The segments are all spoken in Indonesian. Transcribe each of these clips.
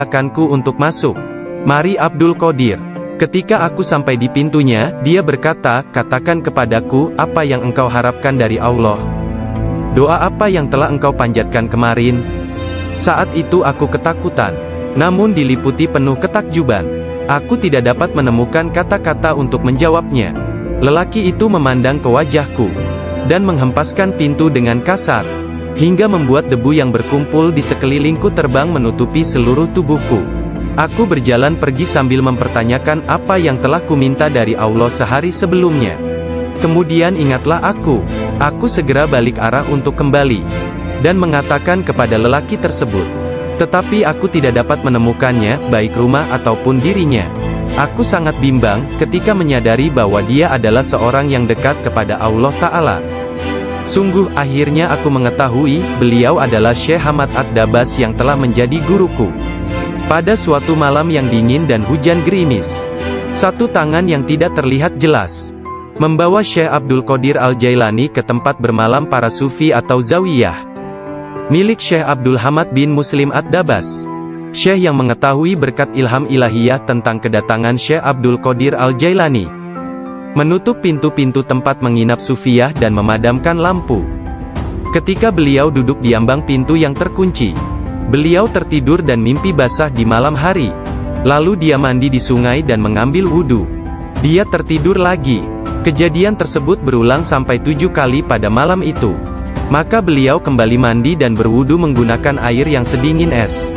akanku untuk masuk. Mari Abdul Qadir. Ketika aku sampai di pintunya, dia berkata, katakan kepadaku, apa yang engkau harapkan dari Allah? Doa apa yang telah engkau panjatkan kemarin? Saat itu aku ketakutan, namun diliputi penuh ketakjuban. Aku tidak dapat menemukan kata-kata untuk menjawabnya. Lelaki itu memandang ke wajahku, dan menghempaskan pintu dengan kasar, hingga membuat debu yang berkumpul di sekelilingku terbang menutupi seluruh tubuhku. Aku berjalan pergi sambil mempertanyakan apa yang telah kuminta dari Allah sehari sebelumnya. Kemudian ingatlah aku segera balik arah untuk kembali, dan mengatakan kepada lelaki tersebut. Tetapi aku tidak dapat menemukannya, baik rumah ataupun dirinya. Aku sangat bimbang, ketika menyadari bahwa dia adalah seorang yang dekat kepada Allah Ta'ala. Sungguh, akhirnya aku mengetahui, beliau adalah Syekh Hamad Ad-Dabas yang telah menjadi guruku. Pada suatu malam yang dingin dan hujan gerimis, satu tangan yang tidak terlihat jelas membawa Syekh Abdul Qadir Al-Jailani ke tempat bermalam para sufi atau zawiyah milik Syekh Abdul Hamad bin Muslim Ad-Dabas. Syekh yang mengetahui berkat ilham ilahiyah tentang kedatangan Syekh Abdul Qadir Al-Jailani menutup pintu-pintu tempat menginap sufiyah dan memadamkan lampu. Ketika beliau duduk di ambang pintu yang terkunci, beliau tertidur dan mimpi basah di malam hari. Lalu dia mandi di sungai dan mengambil wudhu. Dia tertidur lagi. Kejadian tersebut berulang sampai 7 kali pada malam itu. Maka beliau kembali mandi dan berwudhu menggunakan air yang sedingin es.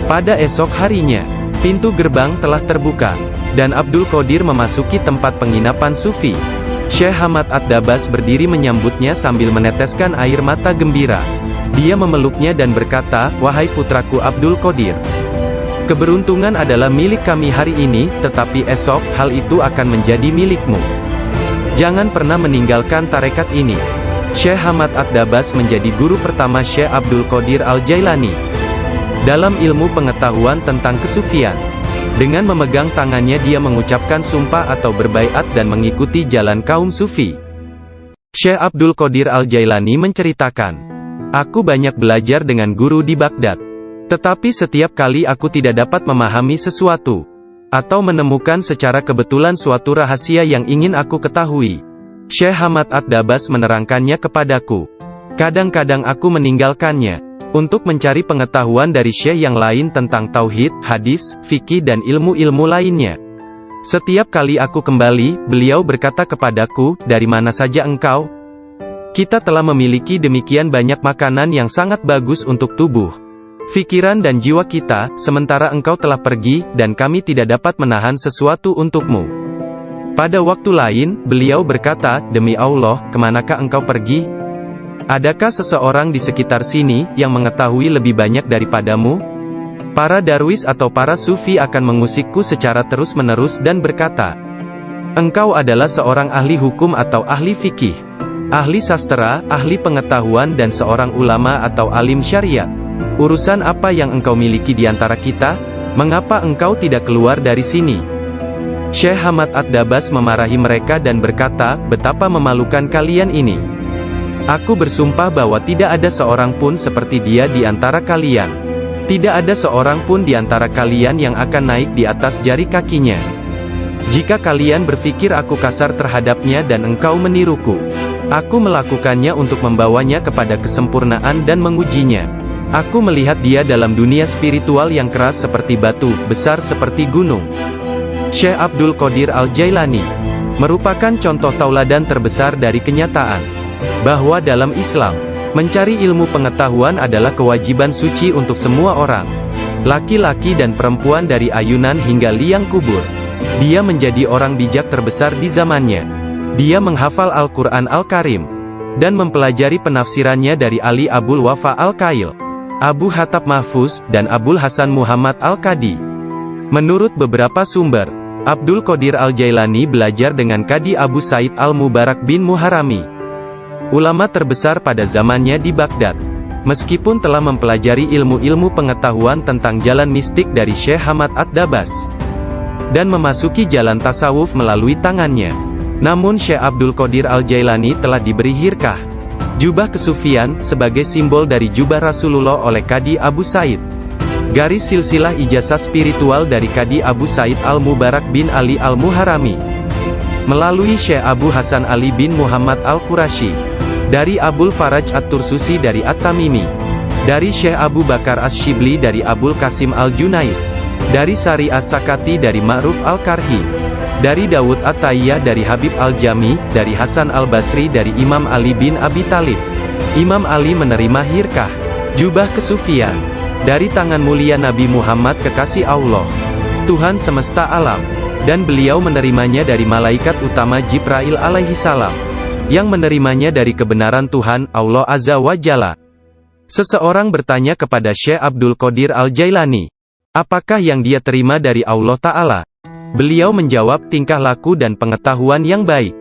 Pada esok harinya, pintu gerbang telah terbuka, dan Abdul Qadir memasuki tempat penginapan sufi. Syekh Hamad Ad-Dabas berdiri menyambutnya sambil meneteskan air mata gembira. Dia memeluknya dan berkata, wahai putraku Abdul Qadir, keberuntungan adalah milik kami hari ini, tetapi esok, hal itu akan menjadi milikmu. Jangan pernah meninggalkan tarekat ini. Syekh Hamad Ad-Dabas menjadi guru pertama Syekh Abdul Qadir Al-Jailani dalam ilmu pengetahuan tentang kesufian. Dengan memegang tangannya dia mengucapkan sumpah atau berbaiat dan mengikuti jalan kaum sufi. Syekh Abdul Qadir Al-Jailani menceritakan, aku banyak belajar dengan guru di Baghdad. Tetapi setiap kali aku tidak dapat memahami sesuatu, atau menemukan secara kebetulan suatu rahasia yang ingin aku ketahui, Syekh Hamad Ad-Dabas menerangkannya kepadaku. Kadang-kadang aku meninggalkannya, untuk mencari pengetahuan dari syekh yang lain tentang tauhid, hadis, fikih dan ilmu-ilmu lainnya. Setiap kali aku kembali, beliau berkata kepadaku, dari mana saja engkau? Kita telah memiliki demikian banyak makanan yang sangat bagus untuk tubuh, pikiran dan jiwa kita, sementara engkau telah pergi, dan kami tidak dapat menahan sesuatu untukmu. Pada waktu lain, beliau berkata, demi Allah, kemanakah engkau pergi? Adakah seseorang di sekitar sini, yang mengetahui lebih banyak daripadamu? Para darwis atau para sufi akan mengusikku secara terus-menerus dan berkata, engkau adalah seorang ahli hukum atau ahli fikih, ahli sastra, ahli pengetahuan dan seorang ulama atau alim syariat. Urusan apa yang engkau miliki di antara kita? Mengapa engkau tidak keluar dari sini? Syekh Hamad Ad-Dabas memarahi mereka dan berkata, betapa memalukan kalian ini. Aku bersumpah bahwa tidak ada seorang pun seperti dia di antara kalian. Tidak ada seorang pun di antara kalian yang akan naik di atas jari kakinya. Jika kalian berpikir aku kasar terhadapnya dan engkau meniruku, aku melakukannya untuk membawanya kepada kesempurnaan dan mengujinya. Aku melihat dia dalam dunia spiritual yang keras seperti batu, besar seperti gunung. Syekh Abdul Qadir Al-Jailani merupakan contoh tauladan terbesar dari kenyataan bahwa dalam Islam, mencari ilmu pengetahuan adalah kewajiban suci untuk semua orang, laki-laki dan perempuan dari ayunan hingga liang kubur. Dia menjadi orang bijak terbesar di zamannya. Dia menghafal Al-Quran Al-Karim, dan mempelajari penafsirannya dari Ali Abul Wafa Al-Kail, Abu Hatab Mahfuz, dan Abul Hasan Muhammad Al-Qadi. Menurut beberapa sumber, Abdul Qadir Al-Jailani belajar dengan Qadi Abu Said Al-Mubarak bin Muharrami, ulama terbesar pada zamannya di Baghdad. Meskipun telah mempelajari ilmu-ilmu pengetahuan tentang jalan mistik dari Syekh Hamad Ad-Dabas, dan memasuki jalan tasawuf melalui tangannya, namun Syekh Abdul Qadir Al-Jailani telah diberi hirkah, jubah kesufian, sebagai simbol dari jubah Rasulullah oleh Qadi Abu Said. Garis silsilah ijazah spiritual dari Qadi Abu Said Al-Mubarak bin Ali Al-Muharami. Melalui Syekh Abu Hasan Ali bin Muhammad Al-Qurashi. Dari Abul Faraj At-Tursusi dari At-Tamimi. Dari Syekh Abu Bakar Asy-Syibli dari Abul Qasim Al-Junaid. Dari Sari As-Sakati dari Ma'ruf Al-Karhi. Dari Dawud At-Tayyah dari Habib Al-Jami, dari Hasan Al-Basri dari Imam Ali bin Abi Thalib. Imam Ali menerima hirkah, jubah kesufian, dari tangan mulia Nabi Muhammad kekasih Allah, Tuhan semesta alam, dan beliau menerimanya dari malaikat utama Jibril alaihi salam, yang menerimanya dari kebenaran Tuhan, Allah Azza wa Jalla. Seseorang bertanya kepada Syekh Abdul Qadir Al-Jailani, apakah yang dia terima dari Allah Ta'ala? Beliau menjawab tingkah laku dan pengetahuan yang baik.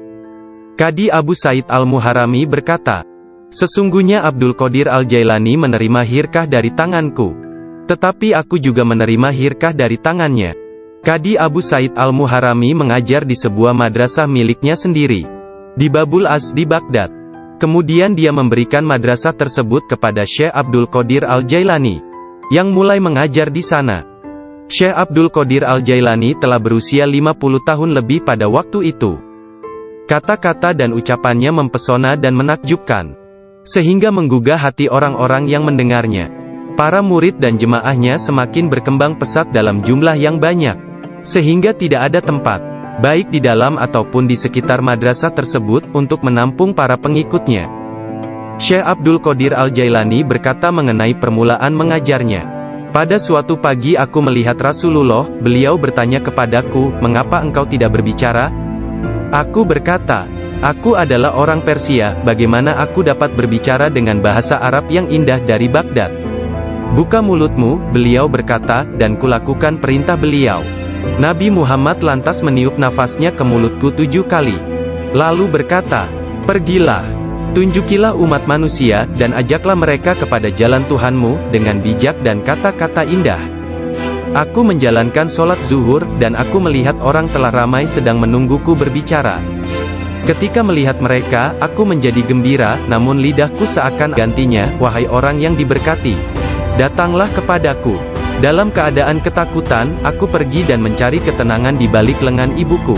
Qadi Abu Said Al-Muharami berkata, sesungguhnya Abdul Qadir Al-Jailani menerima hirkah dari tanganku. Tetapi aku juga menerima hirkah dari tangannya. Qadi Abu Said Al-Muharami mengajar di sebuah madrasah miliknya sendiri, di Babul Az di Baghdad. Kemudian dia memberikan madrasah tersebut kepada Syekh Abdul Qadir Al-Jailani, yang mulai mengajar di sana. Syekh Abdul Qadir Al-Jailani telah berusia 50 tahun lebih pada waktu itu. Kata-kata dan ucapannya mempesona dan menakjubkan, sehingga menggugah hati orang-orang yang mendengarnya. Para murid dan jemaahnya semakin berkembang pesat dalam jumlah yang banyak, sehingga tidak ada tempat, baik di dalam ataupun di sekitar madrasah tersebut, untuk menampung para pengikutnya. Syekh Abdul Qadir Al-Jailani berkata mengenai permulaan mengajarnya. Pada suatu pagi aku melihat Rasulullah, beliau bertanya kepadaku, mengapa engkau tidak berbicara? Aku berkata, aku adalah orang Persia, bagaimana aku dapat berbicara dengan bahasa Arab yang indah dari Baghdad? Buka mulutmu, beliau berkata, dan kulakukan perintah beliau. Nabi Muhammad lantas meniup nafasnya ke mulutku 7 kali. Lalu berkata, pergilah, tunjukilah umat manusia, dan ajaklah mereka kepada jalan Tuhanmu, dengan bijak dan kata-kata indah. Aku menjalankan sholat zuhur, dan aku melihat orang telah ramai sedang menungguku berbicara. Ketika melihat mereka, aku menjadi gembira, namun lidahku seakan gantinya, wahai orang yang diberkati, datanglah kepadaku. Dalam keadaan ketakutan, aku pergi dan mencari ketenangan di balik lengan ibuku.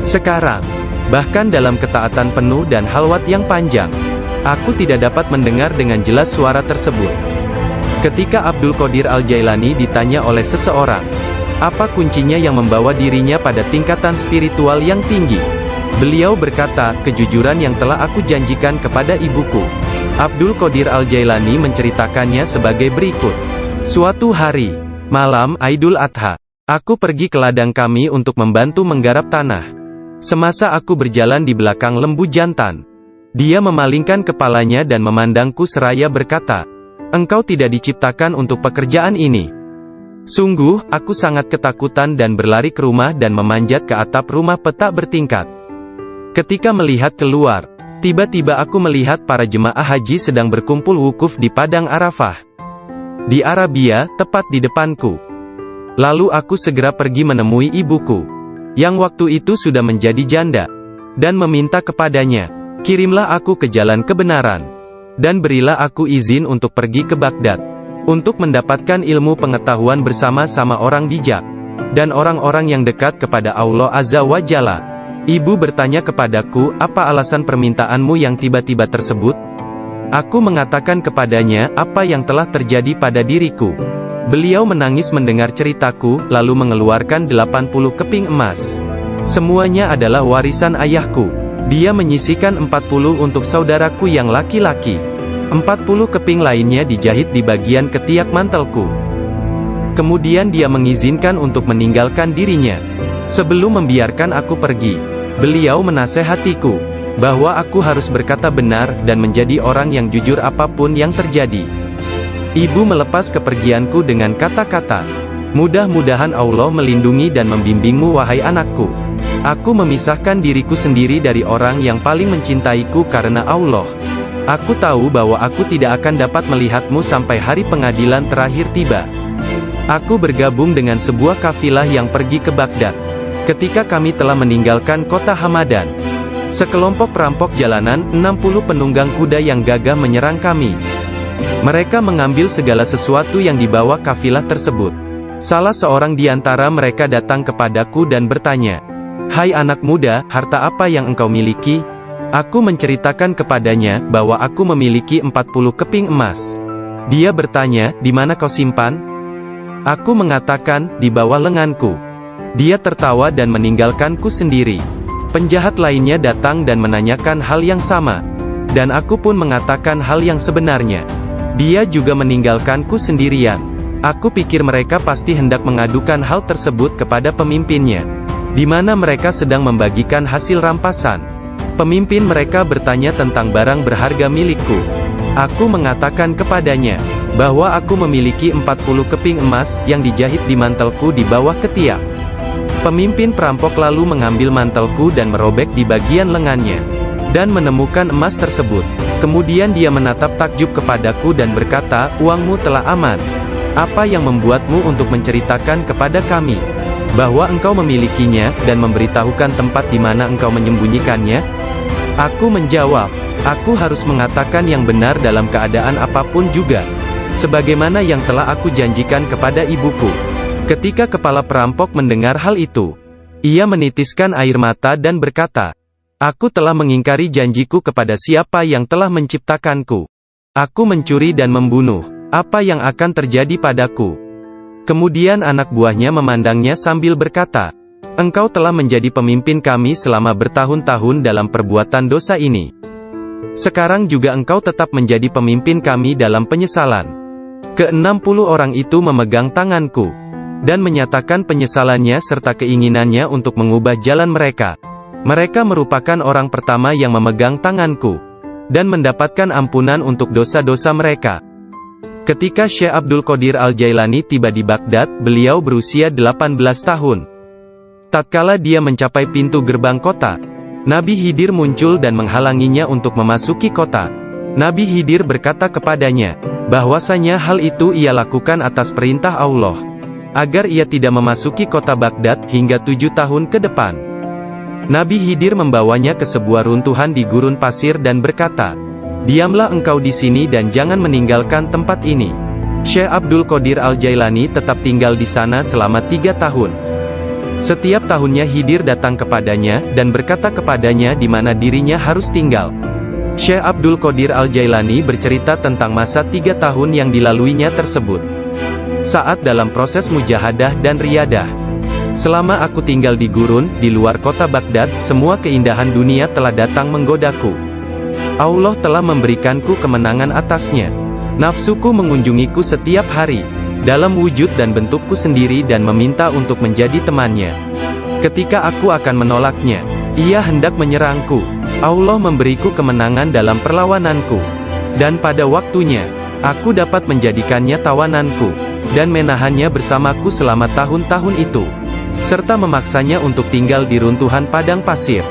Sekarang, bahkan dalam ketaatan penuh dan halwat yang panjang, aku tidak dapat mendengar dengan jelas suara tersebut. Ketika Abdul Qadir Al-Jailani ditanya oleh seseorang, apa kuncinya yang membawa dirinya pada tingkatan spiritual yang tinggi? Beliau berkata, kejujuran yang telah aku janjikan kepada ibuku. Abdul Qadir Al-Jailani menceritakannya sebagai berikut. Suatu hari, malam Aidul Adha, aku pergi ke ladang kami untuk membantu menggarap tanah. Semasa aku berjalan di belakang lembu jantan, dia memalingkan kepalanya dan memandangku seraya berkata, engkau tidak diciptakan untuk pekerjaan ini. Sungguh, aku sangat ketakutan dan berlari ke rumah dan memanjat ke atap rumah petak bertingkat. Ketika melihat keluar, tiba-tiba aku melihat para jemaah haji sedang berkumpul wukuf di Padang Arafah, di Arabia, tepat di depanku. Lalu aku segera pergi menemui ibuku, yang waktu itu sudah menjadi janda, dan meminta kepadanya, kirimlah aku ke jalan kebenaran, dan berilah aku izin untuk pergi ke Baghdad, untuk mendapatkan ilmu pengetahuan bersama-sama orang bijak, dan orang-orang yang dekat kepada Allah Azza wa Jalla. Ibu bertanya kepadaku, apa alasan permintaanmu yang tiba-tiba tersebut? Aku mengatakan kepadanya, apa yang telah terjadi pada diriku. Beliau menangis mendengar ceritaku, lalu mengeluarkan 80 keping emas. Semuanya adalah warisan ayahku. Dia menyisihkan 40 untuk saudaraku yang laki-laki. 40 keping lainnya dijahit di bagian ketiak mantelku. Kemudian dia mengizinkan untuk meninggalkan dirinya. Sebelum membiarkan aku pergi, beliau menasehatiku, bahwa aku harus berkata benar, dan menjadi orang yang jujur apapun yang terjadi. Ibu melepas kepergianku dengan kata-kata, mudah-mudahan Allah melindungi dan membimbingmu wahai anakku. Aku memisahkan diriku sendiri dari orang yang paling mencintaiku karena Allah. Aku tahu bahwa aku tidak akan dapat melihatmu sampai hari pengadilan terakhir tiba. Aku bergabung dengan sebuah kafilah yang pergi ke Baghdad. Ketika kami telah meninggalkan kota Hamadan, sekelompok perampok jalanan, 60 penunggang kuda yang gagah menyerang kami. Mereka mengambil segala sesuatu yang dibawa kafilah tersebut. Salah seorang di antara mereka datang kepadaku dan bertanya, "Hai anak muda, harta apa yang engkau miliki?" Aku menceritakan kepadanya bahwa aku memiliki 40 keping emas. Dia bertanya, "Di mana kau simpan?" Aku mengatakan, "Di bawah lenganku." Dia tertawa dan meninggalkanku sendiri. Penjahat lainnya datang dan menanyakan hal yang sama. Dan aku pun mengatakan hal yang sebenarnya. Dia juga meninggalkanku sendirian. Aku pikir mereka pasti hendak mengadukan hal tersebut kepada pemimpinnya, di mana mereka sedang membagikan hasil rampasan. Pemimpin mereka bertanya tentang barang berharga milikku. Aku mengatakan kepadanya, bahwa aku memiliki 40 keping emas, yang dijahit di mantelku di bawah ketiak. Pemimpin perampok lalu mengambil mantelku dan merobek di bagian lengannya, dan menemukan emas tersebut. Kemudian dia menatap takjub kepadaku dan berkata, "Uangmu telah aman. Apa yang membuatmu untuk menceritakan kepada kami bahwa engkau memilikinya, dan memberitahukan tempat di mana engkau menyembunyikannya?" Aku menjawab, "Aku harus mengatakan yang benar dalam keadaan apapun juga, sebagaimana yang telah aku janjikan kepada ibuku." Ketika kepala perampok mendengar hal itu, ia menitiskan air mata dan berkata, "Aku telah mengingkari janjiku kepada siapa yang telah menciptakanku. Aku mencuri dan membunuh. Apa yang akan terjadi padaku?" Kemudian anak buahnya memandangnya sambil berkata, "Engkau telah menjadi pemimpin kami selama bertahun-tahun dalam perbuatan dosa ini. Sekarang juga engkau tetap menjadi pemimpin kami dalam penyesalan." Ke-60 orang itu memegang tanganku, dan menyatakan penyesalannya serta keinginannya untuk mengubah jalan mereka. Mereka merupakan orang pertama yang memegang tanganku, dan mendapatkan ampunan untuk dosa-dosa mereka. Ketika Syekh Abdul Qadir Al-Jailani tiba di Baghdad, beliau berusia 18 tahun. Tatkala dia mencapai pintu gerbang kota, Nabi Khidir muncul dan menghalanginya untuk memasuki kota. Nabi Khidir berkata kepadanya, bahwasanya hal itu ia lakukan atas perintah Allah, agar ia tidak memasuki kota Baghdad hingga 7 tahun ke depan. Nabi Khidir membawanya ke sebuah runtuhan di gurun pasir dan berkata, "Diamlah engkau di sini dan jangan meninggalkan tempat ini." Syekh Abdul Qadir Al-Jailani tetap tinggal di sana selama 3 tahun. Setiap tahunnya Khidir datang kepadanya, dan berkata kepadanya di mana dirinya harus tinggal. Syekh Abdul Qadir Al-Jailani bercerita tentang masa 3 tahun yang dilaluinya tersebut. Saat dalam proses mujahadah dan riyadah. "Selama aku tinggal di gurun, di luar kota Baghdad, semua keindahan dunia telah datang menggodaku. Allah telah memberikanku kemenangan atasnya. Nafsuku mengunjungiku setiap hari, dalam wujud dan bentukku sendiri dan meminta untuk menjadi temannya. Ketika aku akan menolaknya, ia hendak menyerangku. Allah memberiku kemenangan dalam perlawananku. Dan pada waktunya, aku dapat menjadikannya tawananku, dan menahannya bersamaku selama tahun-tahun itu, serta memaksanya untuk tinggal di runtuhan padang pasir.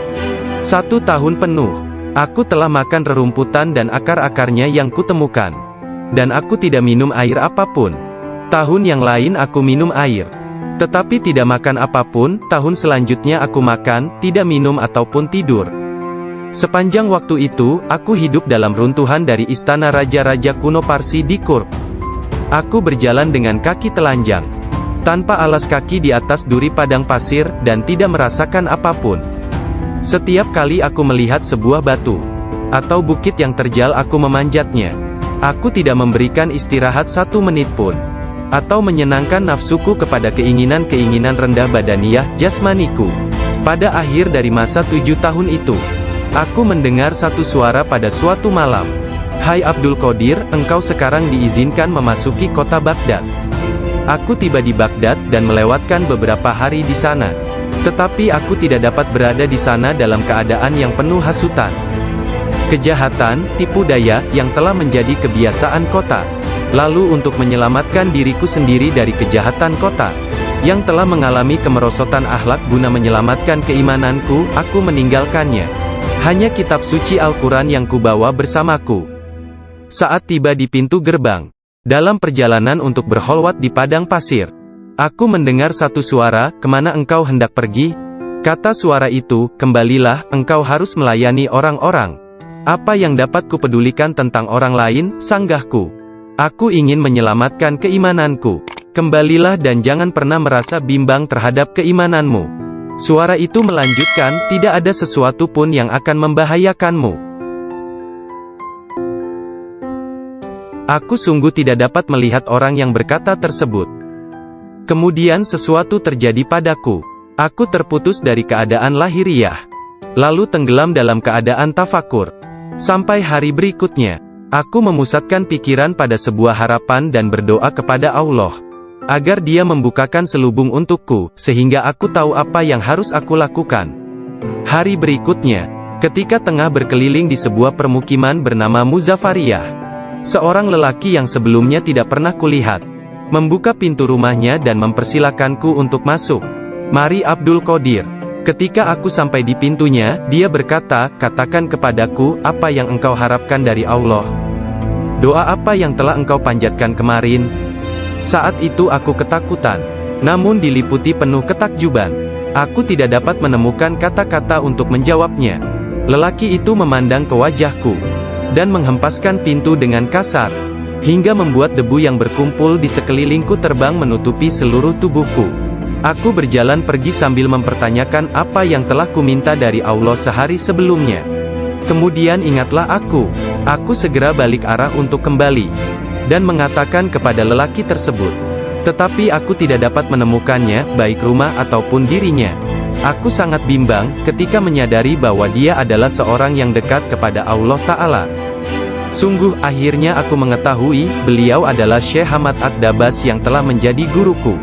1 tahun penuh, aku telah makan rerumputan dan akar-akarnya yang kutemukan. Dan aku tidak minum air apapun. Tahun yang lain aku minum air, tetapi tidak makan apapun. Tahun selanjutnya aku makan, tidak minum ataupun tidur. Sepanjang waktu itu, aku hidup dalam runtuhan dari istana raja-raja kuno Parsi di Kurb. Aku berjalan dengan kaki telanjang, tanpa alas kaki di atas duri padang pasir, dan tidak merasakan apapun. Setiap kali aku melihat sebuah batu atau bukit yang terjal, aku memanjatnya. Aku tidak memberikan istirahat 1 menit pun, atau menyenangkan nafsuku kepada keinginan-keinginan rendah badaniyah jasmaniku. Pada akhir dari masa 7 tahun itu, aku mendengar satu suara pada suatu malam, "Hai Abdul Qadir, engkau sekarang diizinkan memasuki kota Baghdad." Aku tiba di Baghdad dan melewatkan beberapa hari di sana. Tetapi aku tidak dapat berada di sana dalam keadaan yang penuh hasutan, kejahatan, tipu daya, yang telah menjadi kebiasaan kota. Lalu untuk menyelamatkan diriku sendiri dari kejahatan kota, yang telah mengalami kemerosotan akhlak, guna menyelamatkan keimananku, aku meninggalkannya. Hanya kitab suci Al-Quran yang kubawa bersamaku. Saat tiba di pintu gerbang, dalam perjalanan untuk berkholwat di padang pasir, aku mendengar satu suara, "Kemana engkau hendak pergi?" Kata suara itu, "Kembalilah, engkau harus melayani orang-orang. Apa yang dapat kupedulikan tentang orang lain?" Sanggahku. Aku ingin menyelamatkan keimananku. Kembalilah dan jangan pernah merasa bimbang terhadap keimananmu. Suara itu melanjutkan, tidak ada sesuatu pun yang akan membahayakanmu. Aku sungguh tidak dapat melihat orang yang berkata tersebut. Kemudian sesuatu terjadi padaku. Aku terputus dari keadaan lahiriah. Lalu tenggelam dalam keadaan tafakur. Sampai hari berikutnya, aku memusatkan pikiran pada sebuah harapan dan berdoa kepada Allah agar Dia membukakan selubung untukku, sehingga aku tahu apa yang harus aku lakukan. Hari berikutnya, ketika tengah berkeliling di sebuah permukiman bernama Muzafariyah, seorang lelaki yang sebelumnya tidak pernah kulihat, membuka pintu rumahnya dan mempersilakanku untuk masuk. Mari Abdul Qadir. Ketika aku sampai di pintunya, dia berkata, katakan kepadaku, apa yang engkau harapkan dari Allah? Doa apa yang telah engkau panjatkan kemarin? Saat itu aku ketakutan, namun diliputi penuh ketakjuban. Aku tidak dapat menemukan kata-kata untuk menjawabnya. Lelaki itu memandang ke wajahku, dan menghempaskan pintu dengan kasar, hingga membuat debu yang berkumpul di sekelilingku terbang menutupi seluruh tubuhku. Aku berjalan pergi sambil mempertanyakan apa yang telah kuminta dari Allah sehari sebelumnya. Kemudian ingatlah aku segera balik arah untuk kembali, dan mengatakan kepada lelaki tersebut. Tetapi aku tidak dapat menemukannya, baik rumah ataupun dirinya. Aku sangat bimbang, ketika menyadari bahwa dia adalah seorang yang dekat kepada Allah Ta'ala. Sungguh, akhirnya aku mengetahui, beliau adalah Syekh Hamad Ad-Dabas yang telah menjadi guruku.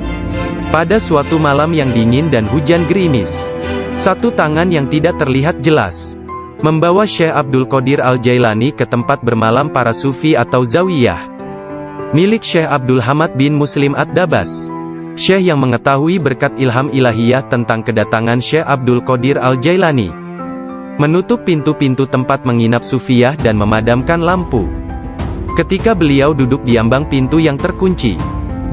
Pada suatu malam yang dingin dan hujan gerimis, satu tangan yang tidak terlihat jelas membawa Syekh Abdul Qadir Al-Jailani ke tempat bermalam para sufi atau zawiyah milik Syekh Abdul Hamad bin Muslim Ad-Dabas. Syekh yang mengetahui berkat ilham ilahiyah tentang kedatangan Syekh Abdul Qadir Al-Jailani menutup pintu-pintu tempat menginap sufiyah dan memadamkan lampu. Ketika beliau duduk di ambang pintu yang terkunci,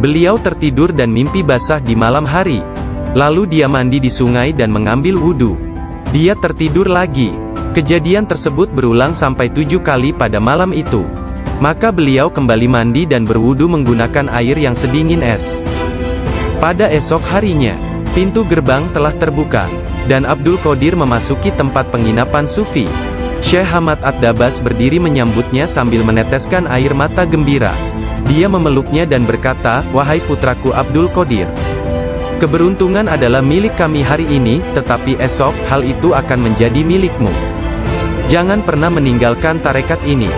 beliau tertidur dan mimpi basah di malam hari. Lalu dia mandi di sungai dan mengambil wudhu. Dia tertidur lagi. Kejadian tersebut berulang sampai 7 kali pada malam itu. Maka beliau kembali mandi dan berwudu menggunakan air yang sedingin es. Pada esok harinya, pintu gerbang telah terbuka, dan Abdul Qadir memasuki tempat penginapan sufi. Syekh Hamad Ad-Dabas berdiri menyambutnya sambil meneteskan air mata gembira. Dia memeluknya dan berkata, wahai putraku Abdul Qadir, keberuntungan adalah milik kami hari ini, tetapi esok, hal itu akan menjadi milikmu. Jangan pernah meninggalkan tarekat ini.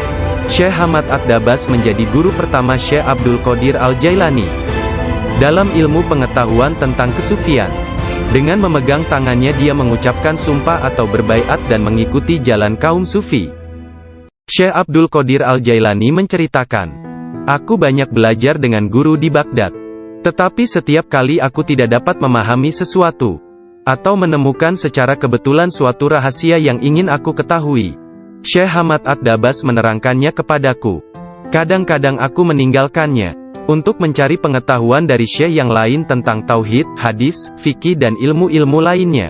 Syekh Hamad Ad-Dabas menjadi guru pertama Syekh Abdul Qadir Al-Jailani dalam ilmu pengetahuan tentang kesufian. Dengan memegang tangannya dia mengucapkan sumpah atau berbaiat dan mengikuti jalan kaum sufi. Syekh Abdul Qadir Al-Jailani menceritakan, aku banyak belajar dengan guru di Baghdad. Tetapi setiap kali aku tidak dapat memahami sesuatu, atau menemukan secara kebetulan suatu rahasia yang ingin aku ketahui, Syekh Hamad Ad-Dabas menerangkannya kepadaku. Kadang-kadang aku meninggalkannya, untuk mencari pengetahuan dari syekh yang lain tentang tauhid, hadis, fikih dan ilmu-ilmu lainnya.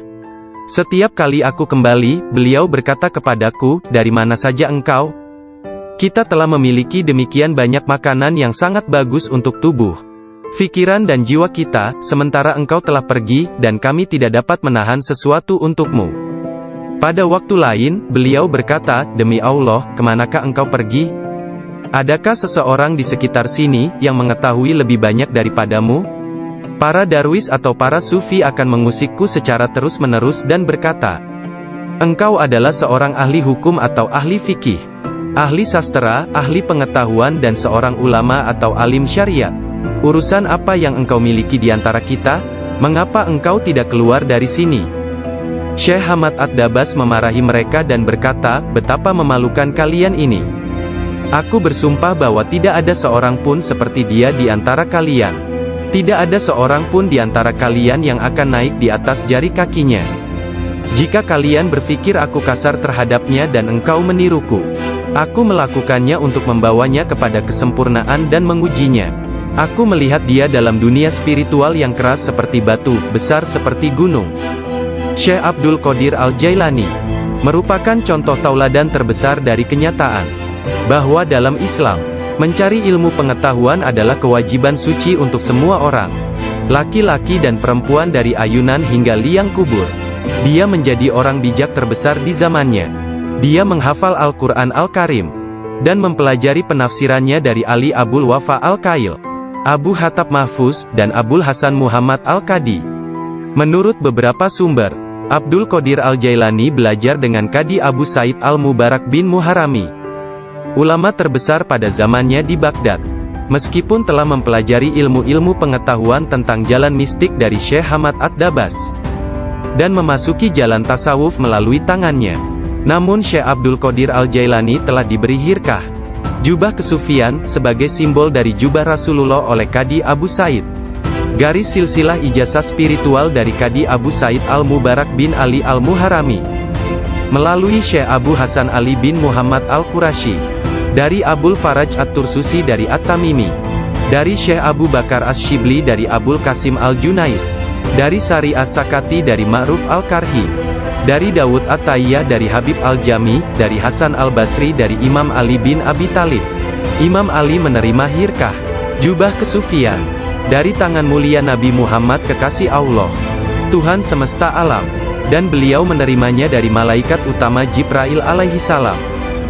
Setiap kali aku kembali, beliau berkata kepadaku, dari mana saja engkau? Kita telah memiliki demikian banyak makanan yang sangat bagus untuk tubuh, pikiran dan jiwa kita, sementara engkau telah pergi, dan kami tidak dapat menahan sesuatu untukmu. Pada waktu lain, beliau berkata, demi Allah, kemanakah engkau pergi? Adakah seseorang di sekitar sini, yang mengetahui lebih banyak daripadamu? Para darwis atau para sufi akan mengusikku secara terus-menerus dan berkata, engkau adalah seorang ahli hukum atau ahli fikih, ahli sastra, ahli pengetahuan dan seorang ulama atau alim syariat. Urusan apa yang engkau miliki di antara kita? Mengapa engkau tidak keluar dari sini? Syekh Hamad Ad-Dabas memarahi mereka dan berkata, betapa memalukan kalian ini. Aku bersumpah bahwa tidak ada seorang pun seperti dia di antara kalian. Tidak ada seorang pun di antara kalian yang akan naik di atas jari kakinya. Jika kalian berpikir aku kasar terhadapnya dan engkau meniruku, aku melakukannya untuk membawanya kepada kesempurnaan dan mengujinya. Aku melihat dia dalam dunia spiritual yang keras seperti batu, besar seperti gunung. Syekh Abdul Qadir Al-Jailani merupakan contoh tauladan terbesar dari kenyataan bahwa dalam Islam, Mencari ilmu pengetahuan adalah kewajiban suci untuk semua orang. Laki-laki dan perempuan dari ayunan hingga liang kubur. Dia menjadi orang bijak terbesar di zamannya. Dia menghafal Al-Quran Al-Karim dan mempelajari penafsirannya dari Ali Abul Wafa Al-Kail, Abu Hatab Mahfuz, dan Abul Hasan Muhammad Al-Qadi. Menurut beberapa sumber, Abdul Qadir Al-Jailani belajar dengan Qadi Abu Said Al-Mubarak bin Muharrami, ulama terbesar pada zamannya di Baghdad. Meskipun telah mempelajari ilmu-ilmu pengetahuan tentang jalan mistik dari Syekh Hamad Ad-Dabas, dan memasuki jalan tasawuf melalui tangannya, namun Syekh Abdul Qadir Al-Jailani telah diberi hirkah, jubah kesufian, sebagai simbol dari jubah Rasulullah oleh Qadi Abu Said. Garis silsilah ijazah spiritual dari Qadi Abu Said Al-Mubarak bin Ali Al-Muharrami, melalui Syekh Abu Hasan Ali bin Muhammad Al-Qurashi, dari Abul Faraj At-Tursusi dari At-Tamimi, dari Syekh Abu Bakar Asy-Syibli dari Abul Qasim Al-Junaid, dari Sari As-Sakati dari Ma'ruf Al-Karhi, dari Dawud At-Tayyah dari Habib Al-Jami, dari Hasan Al-Basri dari Imam Ali bin Abi Thalib. Imam Ali menerima hirkah, jubah kesufian, dari tangan mulia Nabi Muhammad kekasih Allah, Tuhan semesta alam, dan beliau menerimanya dari malaikat utama Jibril alaihissalam,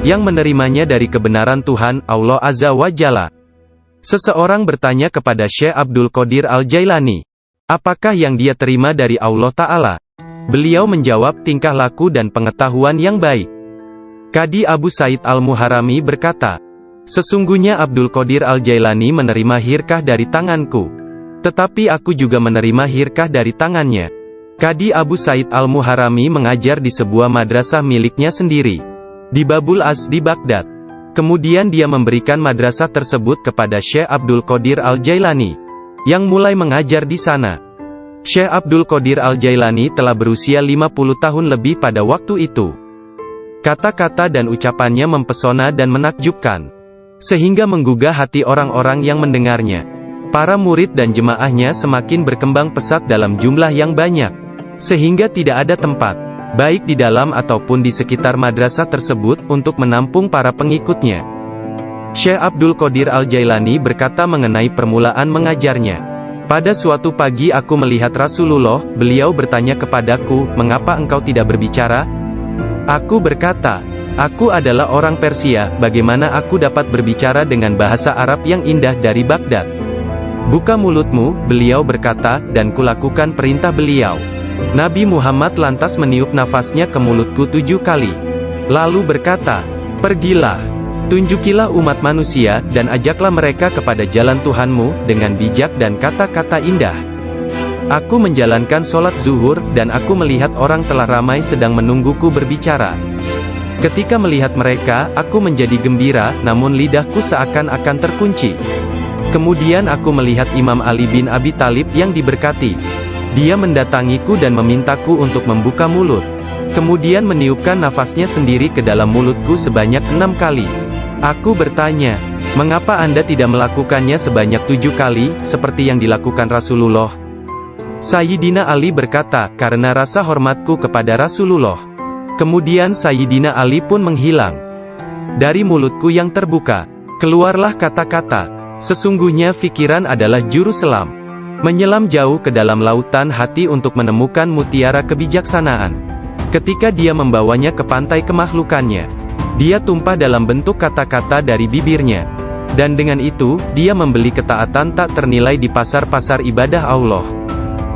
yang menerimanya dari kebenaran Tuhan, Allah Azza wa Jalla. Seseorang bertanya kepada Syekh Abdul Qadir Al-Jailani, apakah yang dia terima dari Allah Ta'ala? Beliau menjawab, tingkah laku dan pengetahuan yang baik. Qadi Abu Said Al-Muharrami berkata, sesungguhnya Abdul Qadir Al-Jailani menerima hirkah dari tanganku, tetapi aku juga menerima hirkah dari tangannya. Qadi Abu Said Al-Muharrami mengajar di sebuah madrasah miliknya sendiri, di Babul Az di Baghdad. Kemudian dia memberikan madrasah tersebut kepada Syekh Abdul Qadir Al-Jailani, yang mulai mengajar di sana. Syekh Abdul Qadir Al-Jailani telah berusia 50 tahun lebih pada waktu itu. Kata-kata dan ucapannya mempesona dan menakjubkan, sehingga menggugah hati orang-orang yang mendengarnya. Para murid dan jemaahnya semakin berkembang pesat dalam jumlah yang banyak, sehingga tidak ada tempat, baik di dalam ataupun di sekitar madrasah tersebut, untuk menampung para pengikutnya. Syekh Abdul Qadir Al-Jailani berkata mengenai permulaan mengajarnya, pada suatu pagi aku melihat Rasulullah, beliau bertanya kepadaku, mengapa engkau tidak berbicara? Aku berkata, aku adalah orang Persia, bagaimana aku dapat berbicara dengan bahasa Arab yang indah dari Baghdad? Buka mulutmu, beliau berkata, dan kulakukan perintah beliau. Nabi Muhammad lantas meniup nafasnya ke mulutku 7 kali. Lalu berkata, pergilah, tunjukilah umat manusia, dan ajaklah mereka kepada jalan Tuhanmu, dengan bijak dan kata-kata indah. Aku menjalankan sholat zuhur, dan aku melihat orang telah ramai sedang menungguku berbicara. Ketika melihat mereka, aku menjadi gembira, namun lidahku seakan-akan terkunci. Kemudian aku melihat Imam Ali bin Abi Thalib yang diberkati. Dia mendatangiku dan memintaku untuk membuka mulut. Kemudian meniupkan nafasnya sendiri ke dalam mulutku sebanyak 6 kali. Aku bertanya, mengapa Anda tidak melakukannya sebanyak 7 kali, seperti yang dilakukan Rasulullah? Sayyidina Ali berkata, karena rasa hormatku kepada Rasulullah. Kemudian Sayyidina Ali pun menghilang. Dari mulutku yang terbuka, keluarlah kata-kata, sesungguhnya fikiran adalah juru selam. Menyelam jauh ke dalam lautan hati untuk menemukan mutiara kebijaksanaan. Ketika dia membawanya ke pantai kemakhlukannya, dia tumpah dalam bentuk kata-kata dari bibirnya. Dan dengan itu, dia membeli ketaatan tak ternilai di pasar-pasar ibadah Allah.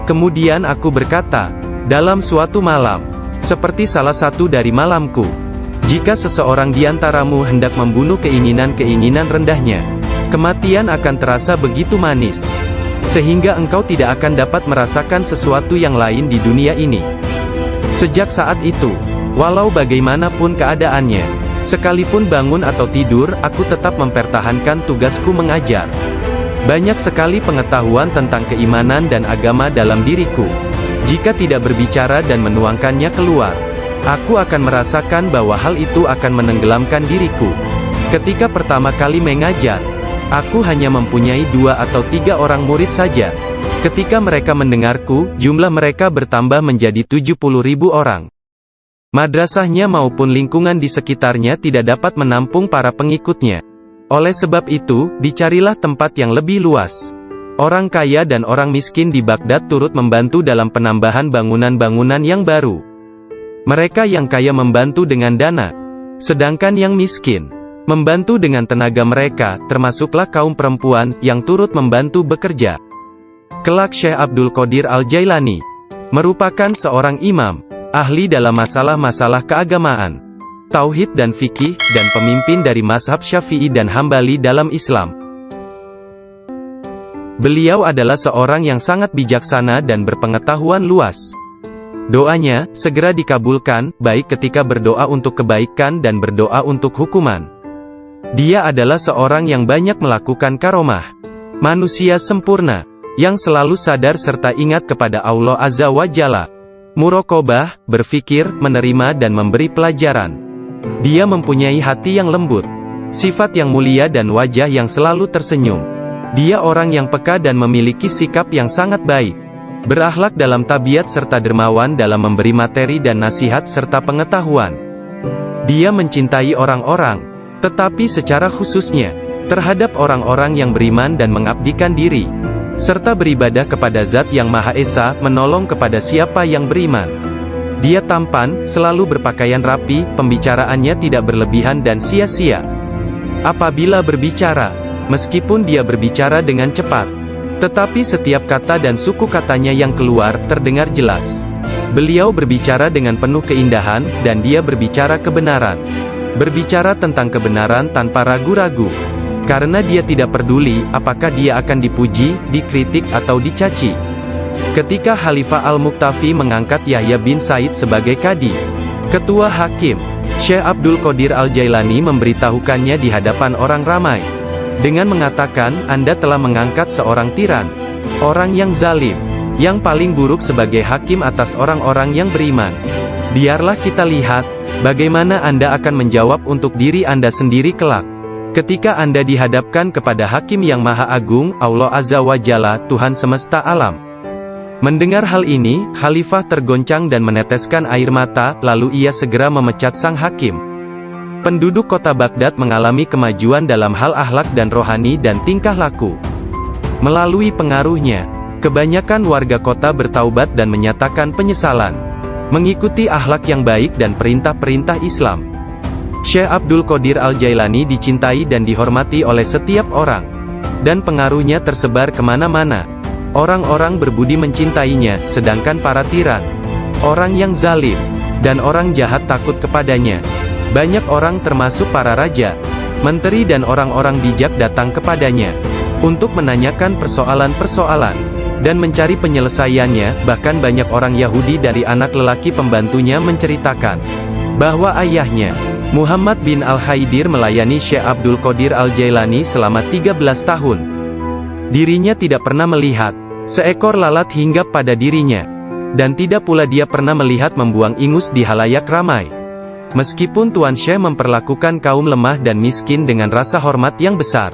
Kemudian aku berkata, dalam suatu malam, seperti salah satu dari malamku, jika seseorang di antaramu hendak membunuh keinginan-keinginan rendahnya, kematian akan terasa begitu manis, sehingga engkau tidak akan dapat merasakan sesuatu yang lain di dunia ini. Sejak saat itu, walau bagaimanapun keadaannya, sekalipun bangun atau tidur, aku tetap mempertahankan tugasku mengajar. Banyak sekali pengetahuan tentang keimanan dan agama dalam diriku. Jika tidak berbicara dan menuangkannya keluar, aku akan merasakan bahwa hal itu akan menenggelamkan diriku. Ketika pertama kali mengajar, aku hanya mempunyai 2 atau 3 orang murid saja. Ketika mereka mendengarku, jumlah mereka bertambah menjadi 70.000 orang. Madrasahnya maupun lingkungan di sekitarnya tidak dapat menampung para pengikutnya. Oleh sebab itu, dicarilah tempat yang lebih luas. Orang kaya dan orang miskin di Baghdad turut membantu dalam penambahan bangunan-bangunan yang baru. Mereka yang kaya membantu dengan dana, sedangkan yang miskin membantu dengan tenaga mereka, termasuklah kaum perempuan yang turut membantu bekerja. Kelak Syekh Abdul Qadir Al-Jailani merupakan seorang imam, ahli dalam masalah-masalah keagamaan, tauhid dan fikih, dan pemimpin dari mazhab Syafi'i dan Hambali dalam Islam. Beliau adalah seorang yang sangat bijaksana dan berpengetahuan luas. Doanya segera dikabulkan, baik ketika berdoa untuk kebaikan dan berdoa untuk hukuman. Dia adalah seorang yang banyak melakukan karomah. Manusia sempurna, yang selalu sadar serta ingat kepada Allah Azza wa Jalla. Muraqabah, berfikir, menerima dan memberi pelajaran. Dia mempunyai hati yang lembut, sifat yang mulia dan wajah yang selalu tersenyum. Dia orang yang peka dan memiliki sikap yang sangat baik. Berakhlak dalam tabiat serta dermawan dalam memberi materi dan nasihat serta pengetahuan. Dia mencintai orang-orang, tetapi secara khususnya terhadap orang-orang yang beriman dan mengabdikan diri, serta beribadah kepada Zat yang Maha Esa, menolong kepada siapa yang beriman. Dia tampan, selalu berpakaian rapi, pembicaraannya tidak berlebihan dan sia-sia. Apabila berbicara, meskipun dia berbicara dengan cepat, tetapi setiap kata dan suku katanya yang keluar terdengar jelas. Beliau berbicara dengan penuh keindahan, dan dia berbicara kebenaran. Berbicara tentang kebenaran tanpa ragu-ragu. Karena dia tidak peduli, apakah dia akan dipuji, dikritik atau dicaci. Ketika Khalifah Al-Muqtafi mengangkat Yahya bin Said sebagai Qadi, Ketua Hakim, Syekh Abdul Qadir Al-Jailani memberitahukannya di hadapan orang ramai, dengan mengatakan, Anda telah mengangkat seorang tiran, orang yang zalim, yang paling buruk sebagai hakim atas orang-orang yang beriman. Biarlah kita lihat, bagaimana Anda akan menjawab untuk diri Anda sendiri kelak. Ketika Anda dihadapkan kepada Hakim yang Maha Agung, Allah Azza wa Jalla, Tuhan semesta alam. Mendengar hal ini, Khalifah tergoncang dan meneteskan air mata, lalu ia segera memecat sang hakim. Penduduk kota Baghdad mengalami kemajuan dalam hal akhlak dan rohani dan tingkah laku. Melalui pengaruhnya, kebanyakan warga kota bertaubat dan menyatakan penyesalan, mengikuti akhlak yang baik dan perintah-perintah Islam. Syekh Abdul Qadir Al-Jailani dicintai dan dihormati oleh setiap orang, dan pengaruhnya tersebar kemana-mana. Orang-orang berbudi mencintainya, sedangkan para tiran, orang yang zalim, dan orang jahat takut kepadanya. Banyak orang termasuk para raja, menteri dan orang-orang bijak datang kepadanya, untuk menanyakan persoalan-persoalan, dan mencari penyelesaiannya. Bahkan banyak orang Yahudi dari anak lelaki pembantunya menceritakan, bahwa ayahnya, Muhammad bin Al-Haidir melayani Syekh Abdul Qadir Al-Jailani selama 13 tahun. Dirinya tidak pernah melihat seekor lalat hinggap pada dirinya, dan tidak pula dia pernah melihat membuang ingus di halayak ramai. Meskipun Tuan Syekh memperlakukan kaum lemah dan miskin dengan rasa hormat yang besar,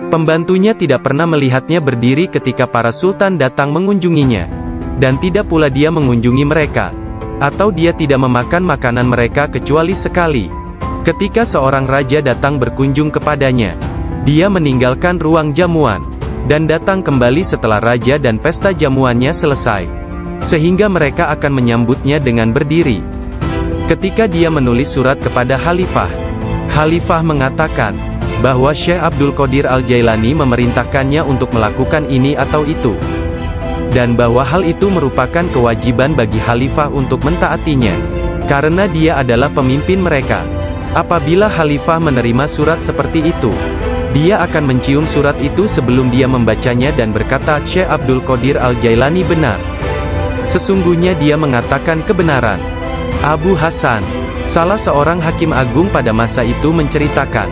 pembantunya tidak pernah melihatnya berdiri ketika para sultan datang mengunjunginya, dan tidak pula dia mengunjungi mereka, atau dia tidak memakan makanan mereka kecuali sekali. Ketika seorang raja datang berkunjung kepadanya, dia meninggalkan ruang jamuan, dan datang kembali setelah raja dan pesta jamuannya selesai, sehingga mereka akan menyambutnya dengan berdiri. Ketika dia menulis surat kepada Khalifah, Khalifah mengatakan, bahwa Syekh Abdul Qadir Al-Jailani memerintahkannya untuk melakukan ini atau itu, dan bahwa hal itu merupakan kewajiban bagi Khalifah untuk mentaatinya, karena dia adalah pemimpin mereka. Apabila Khalifah menerima surat seperti itu, dia akan mencium surat itu sebelum dia membacanya dan berkata, Syekh Abdul Qadir Al-Jailani benar. Sesungguhnya dia mengatakan kebenaran. Abu Hasan, salah seorang hakim agung pada masa itu menceritakan,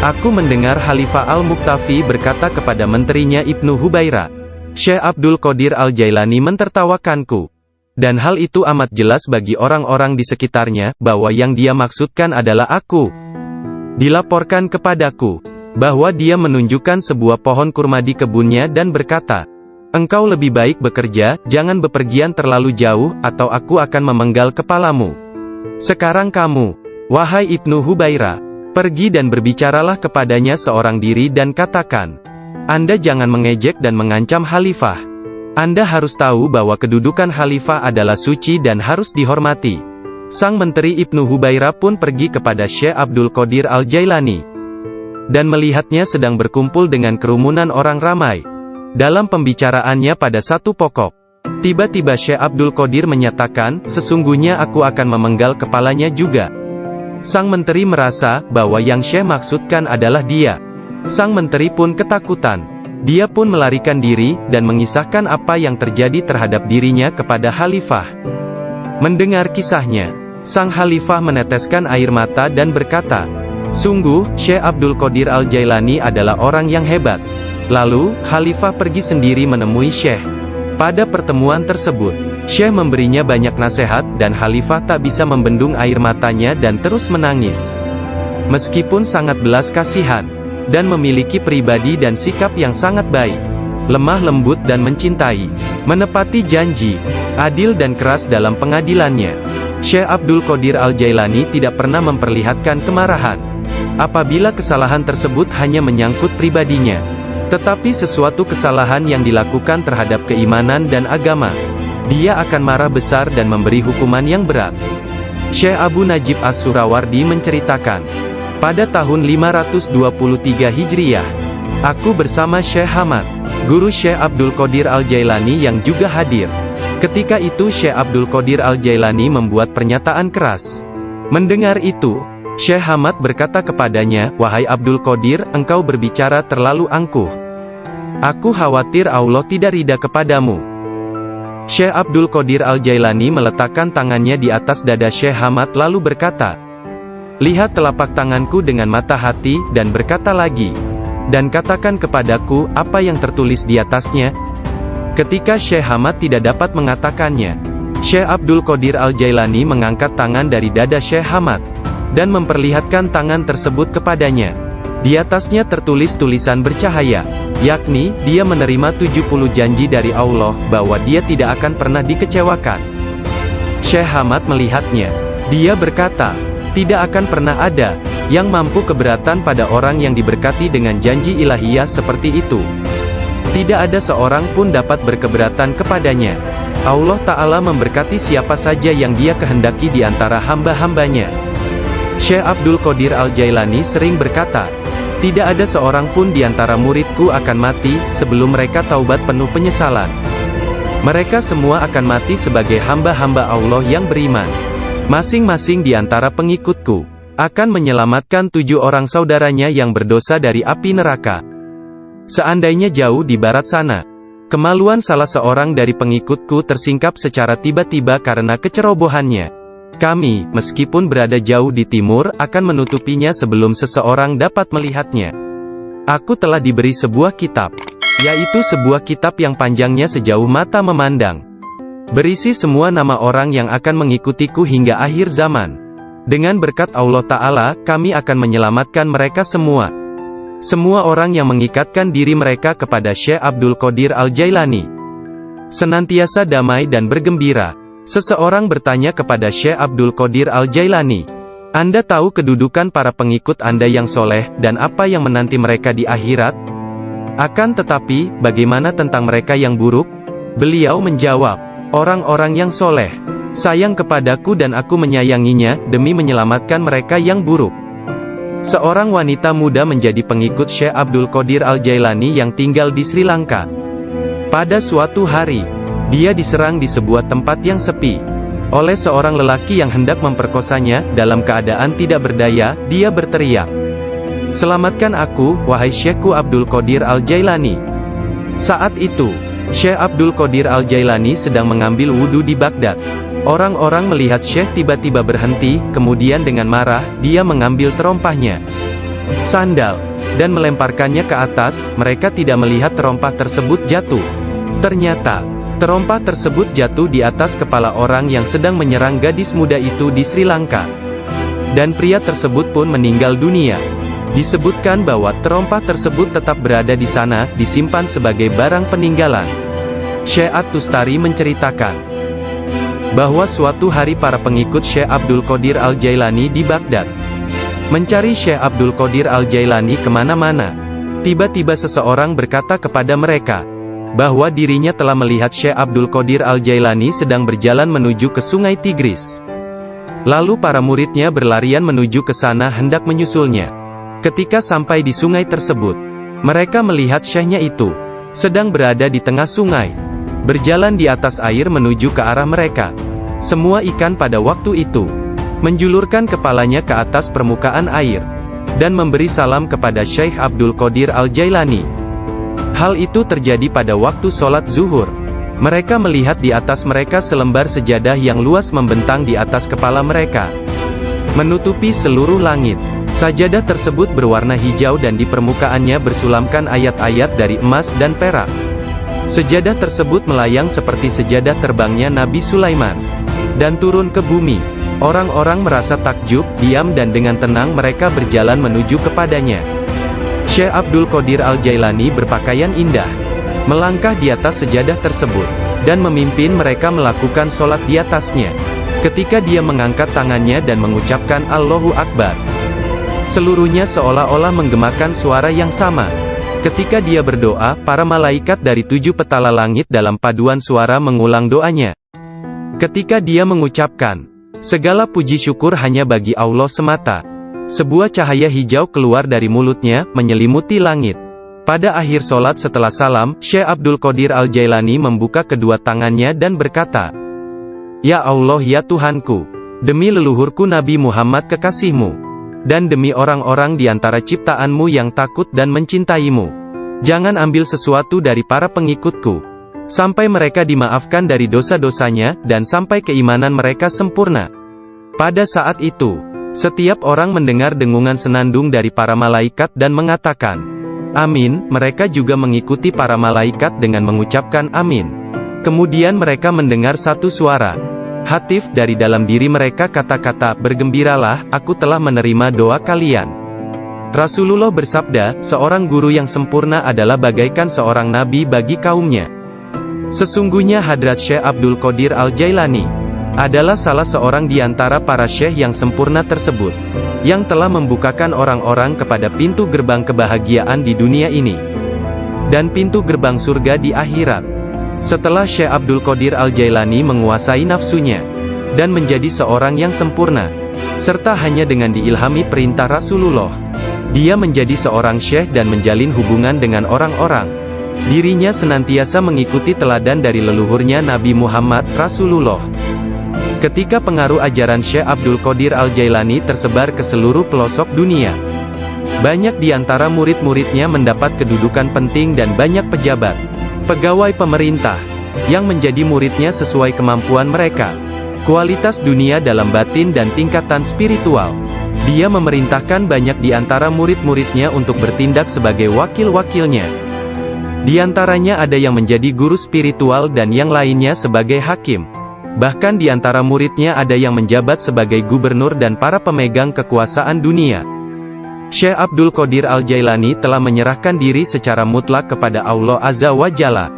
aku mendengar Khalifah Al-Muqtafi berkata kepada menterinya Ibnu Hubaira, Syekh Abdul Qadir Al-Jailani mentertawakanku. Dan hal itu amat jelas bagi orang-orang di sekitarnya, bahwa yang dia maksudkan adalah aku. Dilaporkan kepadaku, bahwa dia menunjukkan sebuah pohon kurma di kebunnya dan berkata, engkau lebih baik bekerja, jangan bepergian terlalu jauh, atau aku akan memenggal kepalamu. Sekarang kamu, wahai Ibnu Hubaira, Pergi dan berbicaralah kepadanya seorang diri dan katakan, Anda jangan mengejek dan mengancam khalifah. Anda harus tahu bahwa kedudukan khalifah adalah suci dan harus dihormati. Sang Menteri Ibnu Hubairah pun pergi kepada Syekh Abdul Qadir Al-Jailani, dan melihatnya sedang berkumpul dengan kerumunan orang ramai. Dalam pembicaraannya pada satu pokok, tiba-tiba Syekh Abdul Qadir menyatakan, sesungguhnya aku akan memenggal kepalanya juga. Sang Menteri merasa bahwa yang Syekh maksudkan adalah dia. Sang Menteri pun ketakutan. Dia pun melarikan diri, dan mengisahkan apa yang terjadi terhadap dirinya kepada khalifah. Mendengar kisahnya, sang khalifah meneteskan air mata dan berkata, sungguh, Syekh Abdul Qadir Al-Jailani adalah orang yang hebat. Lalu, khalifah pergi sendiri menemui Syekh. Pada pertemuan tersebut, Syekh memberinya banyak nasihat, dan khalifah tak bisa membendung air matanya dan terus menangis. Meskipun sangat belas kasihan, dan memiliki pribadi dan sikap yang sangat baik, lemah lembut dan mencintai, menepati janji, adil dan keras dalam pengadilannya, Syekh Abdul Qadir Al-Jailani tidak pernah memperlihatkan kemarahan. Apabila kesalahan tersebut hanya menyangkut pribadinya, tetapi sesuatu kesalahan yang dilakukan terhadap keimanan dan agama, dia akan marah besar dan memberi hukuman yang berat. Syekh Abu Najib As-Surawardi menceritakan, pada tahun 523 Hijriah, aku bersama Syekh Hamad, guru Syekh Abdul Qadir Al-Jailani yang juga hadir. Ketika itu Syekh Abdul Qadir Al-Jailani membuat pernyataan keras. Mendengar itu, Syekh Hamad berkata kepadanya, wahai Abdul Qadir, engkau berbicara terlalu angkuh. Aku khawatir Allah tidak ridha kepadamu. Syekh Abdul Qadir Al-Jailani meletakkan tangannya di atas dada Syekh Hamad lalu berkata, lihat telapak tanganku dengan mata hati, dan berkata lagi, dan katakan kepadaku, apa yang tertulis di atasnya? Ketika Syekh Hamad tidak dapat mengatakannya, Syekh Abdul Qadir Al-Jailani mengangkat tangan dari dada Syekh Hamad, dan memperlihatkan tangan tersebut kepadanya. Di atasnya tertulis tulisan bercahaya, yakni, dia menerima 70 janji dari Allah, bahwa dia tidak akan pernah dikecewakan. Syekh Hamad melihatnya. Dia berkata, tidak akan pernah ada yang mampu keberatan pada orang yang diberkati dengan janji ilahiyah seperti itu. Tidak ada seorang pun dapat berkeberatan kepadanya. Allah Ta'ala memberkati siapa saja yang dia kehendaki di antara hamba-hambanya. Syekh Abdul Qadir Al-Jailani sering berkata, tidak ada seorang pun di antara muridku akan mati, sebelum mereka taubat penuh penyesalan. Mereka semua akan mati sebagai hamba-hamba Allah yang beriman. Masing-masing di antara pengikutku akan menyelamatkan 7 orang saudaranya yang berdosa dari api neraka. Seandainya jauh di barat sana, kemaluan salah seorang dari pengikutku tersingkap secara tiba-tiba karena kecerobohannya, kami, meskipun berada jauh di timur, akan menutupinya sebelum seseorang dapat melihatnya. Aku telah diberi sebuah kitab, yaitu sebuah kitab yang panjangnya sejauh mata memandang, berisi semua nama orang yang akan mengikutiku hingga akhir zaman. Dengan berkat Allah Ta'ala, kami akan menyelamatkan mereka semua. Semua orang yang mengikatkan diri mereka kepada Syekh Abdul Qadir Al-Jailani senantiasa damai dan bergembira. Seseorang bertanya kepada Syekh Abdul Qadir Al-Jailani, Anda tahu kedudukan para pengikut Anda yang soleh, dan apa yang menanti mereka di akhirat? Akan tetapi, bagaimana tentang mereka yang buruk? Beliau menjawab, orang-orang yang soleh sayang kepadaku dan aku menyayanginya, demi menyelamatkan mereka yang buruk. Seorang wanita muda menjadi pengikut Syekh Abdul Qadir Al-Jailani yang tinggal di Sri Lanka. Pada suatu hari, dia diserang di sebuah tempat yang sepi oleh seorang lelaki yang hendak memperkosanya. Dalam keadaan tidak berdaya, dia berteriak, selamatkan aku, wahai Syekhku Abdul Qadir Al-Jailani. Saat itu, Syekh Abdul Qadir Al-Jailani sedang mengambil wudhu di Baghdad. Orang-orang melihat Syekh tiba-tiba berhenti, kemudian dengan marah, dia mengambil terompahnya, sandal, dan melemparkannya ke atas. Mereka tidak melihat terompah tersebut jatuh. Ternyata, terompah tersebut jatuh di atas kepala orang yang sedang menyerang gadis muda itu di Sri Lanka. Dan pria tersebut pun meninggal dunia. Disebutkan bahwa terompah tersebut tetap berada di sana, disimpan sebagai barang peninggalan. Syekh At-Tustari menceritakan bahwa suatu hari para pengikut Syekh Abdul Qadir Al-Jailani di Baghdad mencari Syekh Abdul Qadir Al-Jailani kemana-mana. Tiba-tiba seseorang berkata kepada mereka, bahwa dirinya telah melihat Syekh Abdul Qadir Al-Jailani sedang berjalan menuju ke sungai Tigris. Lalu para muridnya berlarian menuju ke sana hendak menyusulnya. Ketika sampai di sungai tersebut, mereka melihat syekhnya itu sedang berada di tengah sungai, berjalan di atas air menuju ke arah mereka. Semua ikan pada waktu itu menjulurkan kepalanya ke atas permukaan air, dan memberi salam kepada Syekh Abdul Qadir Al-Jailani. Hal itu terjadi pada waktu sholat zuhur. Mereka melihat di atas mereka selembar sejadah yang luas membentang di atas kepala mereka, menutupi seluruh langit. Sajadah tersebut berwarna hijau dan di permukaannya bersulamkan ayat-ayat dari emas dan perak. Sejadah tersebut melayang seperti sejadah terbangnya Nabi Sulaiman, dan turun ke bumi. Orang-orang merasa takjub, diam dan dengan tenang mereka berjalan menuju kepadanya. Syekh Abdul Qadir Al-Jailani berpakaian indah, melangkah di atas sejadah tersebut, dan memimpin mereka melakukan sholat di atasnya. Ketika dia mengangkat tangannya dan mengucapkan Allahu Akbar, seluruhnya seolah-olah menggemakan suara yang sama. Ketika dia berdoa, para malaikat dari 7 petala langit dalam paduan suara mengulang doanya. Ketika dia mengucapkan, segala puji syukur hanya bagi Allah semata, sebuah cahaya hijau keluar dari mulutnya, menyelimuti langit. Pada akhir sholat setelah salam, Syekh Abdul Qadir Al-Jailani membuka kedua tangannya dan berkata, Ya Allah ya Tuhanku, demi leluhurku Nabi Muhammad kekasihmu, dan demi orang-orang di antara ciptaanmu yang takut dan mencintaimu, jangan ambil sesuatu dari para pengikutku, sampai mereka dimaafkan dari dosa-dosanya, dan sampai keimanan mereka sempurna. Pada saat itu, setiap orang mendengar dengungan senandung dari para malaikat dan mengatakan, Amin. Mereka juga mengikuti para malaikat dengan mengucapkan Amin. Kemudian mereka mendengar satu suara hatif dari dalam diri mereka, kata-kata, bergembiralah, aku telah menerima doa kalian. Rasulullah bersabda, seorang guru yang sempurna adalah bagaikan seorang nabi bagi kaumnya. Sesungguhnya Hadrat Syekh Abdul Qadir Al-Jailani adalah salah seorang di antara para syekh yang sempurna tersebut, yang telah membukakan orang-orang kepada pintu gerbang kebahagiaan di dunia ini, dan pintu gerbang surga di akhirat. Setelah Syekh Abdul Qadir Al-Jailani menguasai nafsunya, dan menjadi seorang yang sempurna, serta hanya dengan diilhami perintah Rasulullah, dia menjadi seorang syekh dan menjalin hubungan dengan orang-orang. Dirinya senantiasa mengikuti teladan dari leluhurnya Nabi Muhammad, Rasulullah. Ketika pengaruh ajaran Syekh Abdul Qadir Al-Jailani tersebar ke seluruh pelosok dunia, banyak di antara murid-muridnya mendapat kedudukan penting dan banyak pejabat, pegawai pemerintah, yang menjadi muridnya sesuai kemampuan mereka, kualitas dunia dalam batin dan tingkatan spiritual. Dia memerintahkan banyak di antara murid-muridnya untuk bertindak sebagai wakil-wakilnya. Di antaranya ada yang menjadi guru spiritual dan yang lainnya sebagai hakim. Bahkan di antara muridnya ada yang menjabat sebagai gubernur dan para pemegang kekuasaan dunia. Syekh Abdul Qadir Al-Jailani telah menyerahkan diri secara mutlak kepada Allah Azza wa Jalla.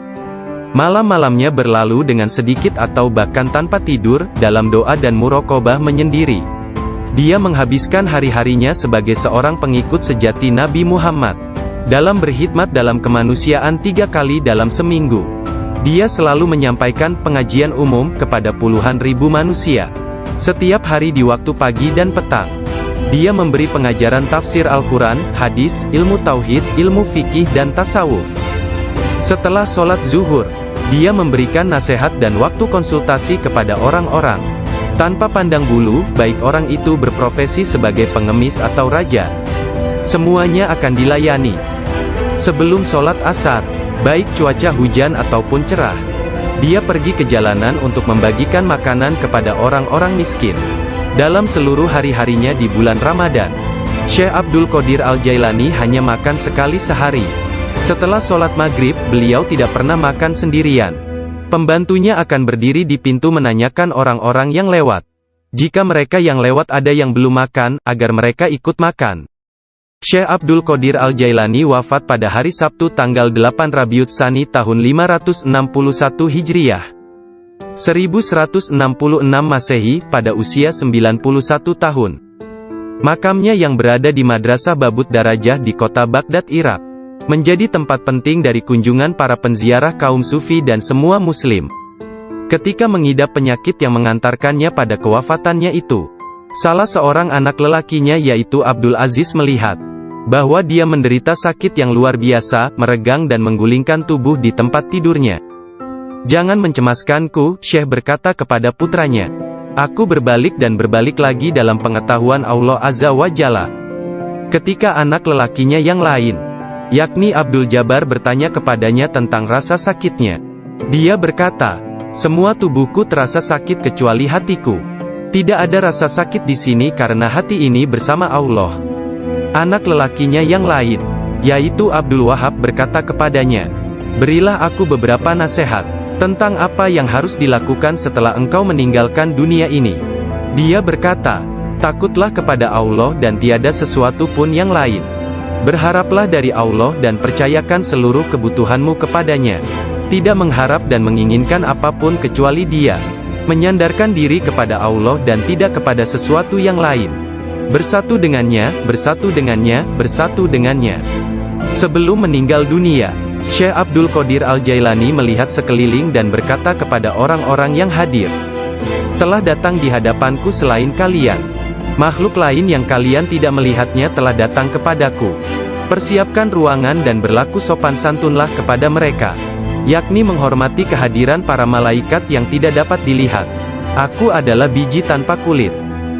Malam-malamnya berlalu dengan sedikit atau bahkan tanpa tidur, dalam doa dan muraqabah menyendiri. Dia menghabiskan hari-harinya sebagai seorang pengikut sejati Nabi Muhammad, dalam berkhidmat dalam kemanusiaan 3 kali dalam seminggu. Dia selalu menyampaikan pengajian umum kepada puluhan ribu manusia, setiap hari di waktu pagi dan petang. Dia memberi pengajaran tafsir Al-Quran, hadis, ilmu tauhid, ilmu fikih dan tasawuf. Setelah sholat zuhur, dia memberikan nasihat dan waktu konsultasi kepada orang-orang, tanpa pandang bulu, baik orang itu berprofesi sebagai pengemis atau raja. Semuanya akan dilayani. Sebelum sholat asar, baik cuaca hujan ataupun cerah, dia pergi ke jalanan untuk membagikan makanan kepada orang-orang miskin. Dalam seluruh hari-harinya di bulan Ramadan, Syekh Abdul Qadir Al-Jailani hanya makan sekali sehari. Setelah sholat maghrib, beliau tidak pernah makan sendirian. Pembantunya akan berdiri di pintu menanyakan orang-orang yang lewat. Jika mereka yang lewat ada yang belum makan, agar mereka ikut makan. Syekh Abdul Qadir Al-Jailani wafat pada hari Sabtu tanggal 8 Rabiul Tsani tahun 561 Hijriah, 1166 Masehi, pada usia 91 tahun. Makamnya yang berada di Madrasah Babut Darajah di kota Baghdad, Irak, menjadi tempat penting dari kunjungan para penziarah kaum sufi dan semua muslim. Ketika mengidap penyakit yang mengantarkannya pada kewafatannya itu, salah seorang anak lelakinya yaitu Abdul Aziz melihat bahwa dia menderita sakit yang luar biasa, meregang dan menggulingkan tubuh di tempat tidurnya. "Jangan mencemaskanku," Syekh berkata kepada putranya. "Aku berbalik dan berbalik lagi dalam pengetahuan Allah Azza wa Jalla." Ketika anak lelakinya yang lain, yakni Abdul Jabbar, bertanya kepadanya tentang rasa sakitnya, dia berkata, "Semua tubuhku terasa sakit kecuali hatiku. Tidak ada rasa sakit di sini karena hati ini bersama Allah." Anak lelakinya yang lain, yaitu Abdul Wahab, berkata kepadanya, "Berilah aku beberapa nasihat tentang apa yang harus dilakukan setelah engkau meninggalkan dunia ini." Dia berkata, "Takutlah kepada Allah dan tiada sesuatu pun yang lain. Berharaplah dari Allah dan percayakan seluruh kebutuhanmu kepadanya. Tidak mengharap dan menginginkan apapun kecuali Dia. Menyandarkan diri kepada Allah dan tidak kepada sesuatu yang lain. Bersatu dengannya, bersatu dengannya, bersatu dengannya." Sebelum meninggal dunia, Syekh Abdul Qadir Al-Jailani melihat sekeliling dan berkata kepada orang-orang yang hadir, "Telah datang di hadapanku selain kalian makhluk lain yang kalian tidak melihatnya telah datang kepadaku. Persiapkan ruangan dan berlaku sopan santunlah kepada mereka, yakni menghormati kehadiran para malaikat yang tidak dapat dilihat. Aku adalah biji tanpa kulit.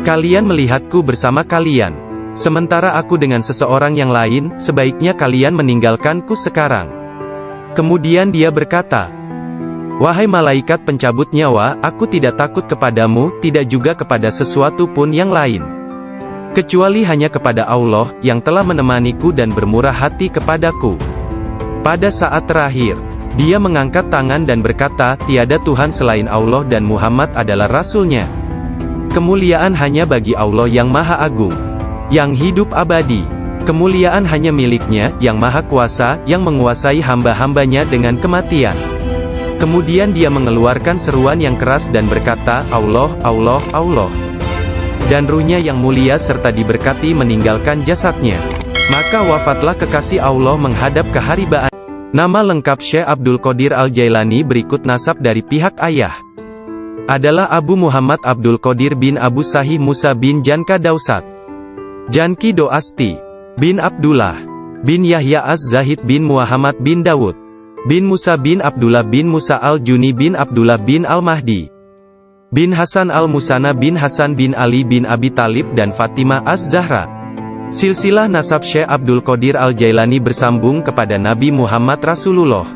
Kalian melihatku bersama kalian, sementara aku dengan seseorang yang lain. Sebaiknya kalian meninggalkanku sekarang." Kemudian dia berkata, "Wahai malaikat pencabut nyawa, aku tidak takut kepadamu, tidak juga kepada sesuatu pun yang lain, kecuali hanya kepada Allah, yang telah menemaniku dan bermurah hati kepadaku." Pada saat terakhir, dia mengangkat tangan dan berkata, "Tiada Tuhan selain Allah dan Muhammad adalah Rasul-Nya. Kemuliaan hanya bagi Allah yang Maha Agung, yang hidup abadi. Kemuliaan hanya milik-Nya, yang Maha Kuasa, yang menguasai hamba-hambanya dengan kematian." Kemudian dia mengeluarkan seruan yang keras dan berkata, "Allah, Allah, Allah." Dan ruhnya yang mulia serta diberkati meninggalkan jasadnya. Maka wafatlah kekasih Allah menghadap keharibaan. Nama lengkap Syekh Abdul Qadir Al-Jailani berikut nasab dari pihak ayah adalah Abu Muhammad Abdul Qadir bin Abu Sahih Musa bin Janka Dausat Janki Doasti bin Abdullah bin Yahya Az-Zahid bin Muhammad bin Dawud bin Musa bin Abdullah bin Musa Al-Juni bin Abdullah bin Al-Mahdi bin Hasan Al-Musana bin Hasan bin Ali bin Abi Talib dan Fatimah Az-Zahra. Silsilah nasab Syekh Abdul Qadir Al-Jailani bersambung kepada Nabi Muhammad Rasulullah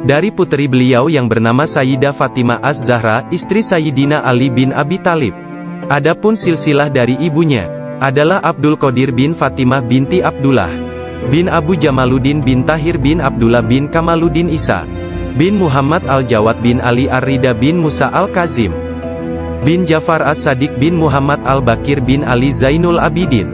dari putri beliau yang bernama Sayyidah Fatimah Az-Zahra, istri Sayyidina Ali bin Abi Talib. Adapun silsilah dari ibunya adalah Abdul Qadir bin Fatimah binti Abdullah bin Abu Jamaluddin bin Tahir bin Abdullah bin Kamaluddin Isa bin Muhammad Al-Jawad bin Ali Ar-Rida bin Musa Al-Kazim bin Jafar As-Sadiq bin Muhammad Al-Bakir bin Ali Zainul Abidin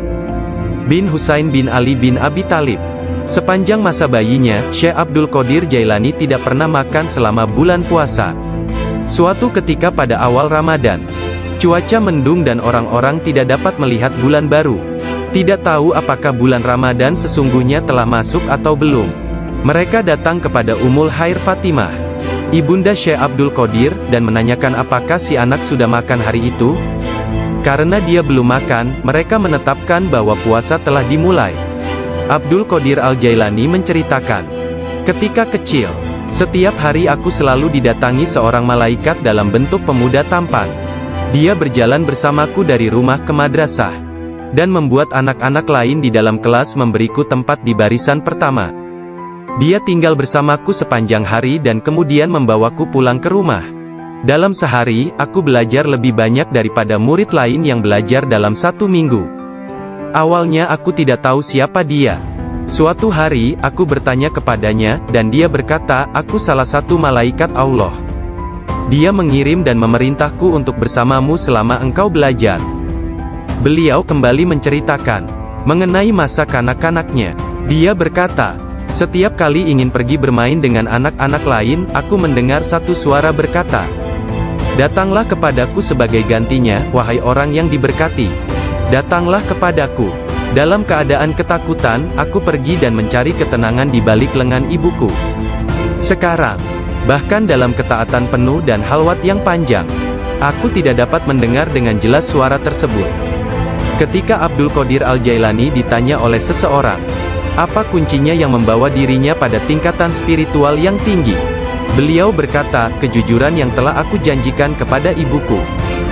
bin Husain bin Ali bin Abi Talib. Sepanjang masa bayinya, Syekh Abdul Qadir Jailani tidak pernah makan selama bulan puasa. Suatu ketika pada awal Ramadan, cuaca mendung dan orang-orang tidak dapat melihat bulan baru. Tidak tahu apakah bulan Ramadan sesungguhnya telah masuk atau belum. Mereka datang kepada Ummul Khair Fatimah, ibunda Syekh Abdul Qadir, dan menanyakan apakah si anak sudah makan hari itu. Karena dia belum makan, mereka menetapkan bahwa puasa telah dimulai. Abdul Qadir Al-Jailani menceritakan, "Ketika kecil, setiap hari aku selalu didatangi seorang malaikat dalam bentuk pemuda tampan. Dia berjalan bersamaku dari rumah ke madrasah, dan membuat anak-anak lain di dalam kelas memberiku tempat di barisan pertama. Dia tinggal bersamaku sepanjang hari dan kemudian membawaku pulang ke rumah. Dalam sehari, aku belajar lebih banyak daripada murid lain yang belajar dalam 1 minggu. Awalnya aku tidak tahu siapa dia. Suatu hari, aku bertanya kepadanya, dan dia berkata, aku salah satu malaikat Allah. Dia mengirim dan memerintahku untuk bersamamu selama engkau belajar." Beliau kembali menceritakan mengenai masa kanak-kanaknya. Dia berkata, "Setiap kali ingin pergi bermain dengan anak-anak lain, aku mendengar satu suara berkata, 'Datanglah kepadaku sebagai gantinya, wahai orang yang diberkati.' Datanglah kepadaku. Dalam keadaan ketakutan, aku pergi dan mencari ketenangan di balik lengan ibuku. Sekarang, bahkan dalam ketaatan penuh dan halwat yang panjang, aku tidak dapat mendengar dengan jelas suara tersebut. Ketika Abdul Qadir Al-Jailani ditanya oleh seseorang, apa kuncinya yang membawa dirinya pada tingkatan spiritual yang tinggi? Beliau berkata, kejujuran yang telah aku janjikan kepada ibuku.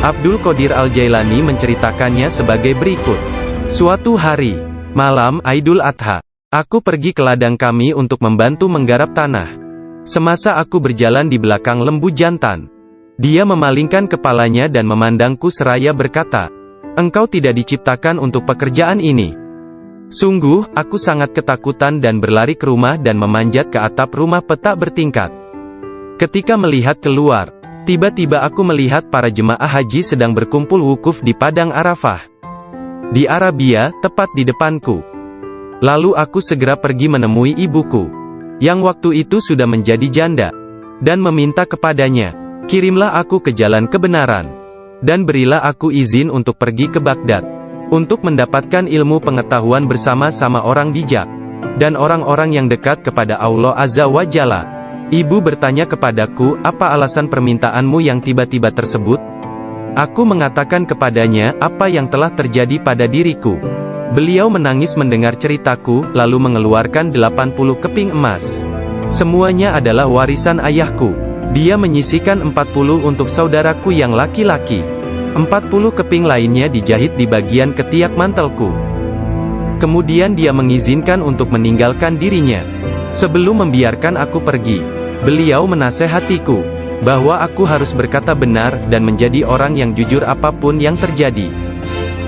Abdul Qadir Al-Jailani menceritakannya sebagai berikut. Suatu hari, malam Idul Adha, aku pergi ke ladang kami untuk membantu menggarap tanah. Semasa aku berjalan di belakang lembu jantan, dia memalingkan kepalanya dan memandangku seraya berkata, "Engkau tidak diciptakan untuk pekerjaan ini." Sungguh, aku sangat ketakutan dan berlari ke rumah dan memanjat ke atap rumah petak bertingkat. Ketika melihat keluar, tiba-tiba aku melihat para jemaah haji sedang berkumpul wukuf di Padang Arafah. Di Arabia, tepat di depanku. Lalu aku segera pergi menemui ibuku, yang waktu itu sudah menjadi janda, dan meminta kepadanya, kirimlah aku ke jalan kebenaran, dan berilah aku izin untuk pergi ke Baghdad, untuk mendapatkan ilmu pengetahuan bersama-sama orang bijak, dan orang-orang yang dekat kepada Allah Azza wa Jalla. Ibu bertanya kepadaku, apa alasan permintaanmu yang tiba-tiba tersebut? Aku mengatakan kepadanya, apa yang telah terjadi pada diriku. Beliau menangis mendengar ceritaku, lalu mengeluarkan 80 keping emas. Semuanya adalah warisan ayahku. Dia menyisihkan 40 untuk saudaraku yang laki-laki. 40 keping lainnya dijahit di bagian ketiak mantelku. Kemudian dia mengizinkan untuk meninggalkan dirinya. Sebelum membiarkan aku pergi, beliau menasehatiku bahwa aku harus berkata benar dan menjadi orang yang jujur apapun yang terjadi.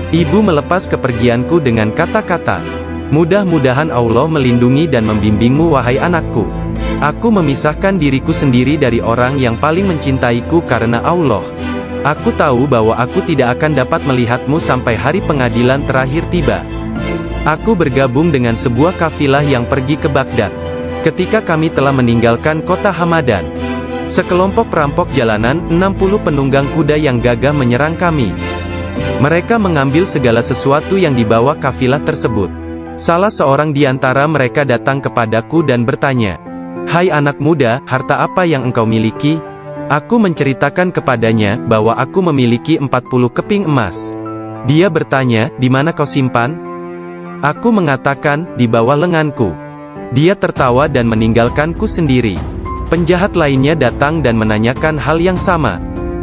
Ibu melepas kepergianku dengan kata-kata, mudah-mudahan Allah melindungi dan membimbingmu wahai anakku. Aku memisahkan diriku sendiri dari orang yang paling mencintaiku karena Allah. Aku tahu bahwa aku tidak akan dapat melihatmu sampai hari pengadilan terakhir tiba. Aku bergabung dengan sebuah kafilah yang pergi ke Baghdad. Ketika kami telah meninggalkan kota Hamadan, sekelompok perampok jalanan, 60 penunggang kuda yang gagah menyerang kami. Mereka mengambil segala sesuatu yang dibawa kafilah tersebut. Salah seorang di antara mereka datang kepadaku dan bertanya, "Hai anak muda, harta apa yang engkau miliki?" Aku menceritakan kepadanya bahwa aku memiliki 40 keping emas. Dia bertanya, "Di mana kau simpan?" Aku mengatakan, "Di bawah lenganku." Dia tertawa dan meninggalkanku sendiri. Penjahat lainnya datang dan menanyakan hal yang sama,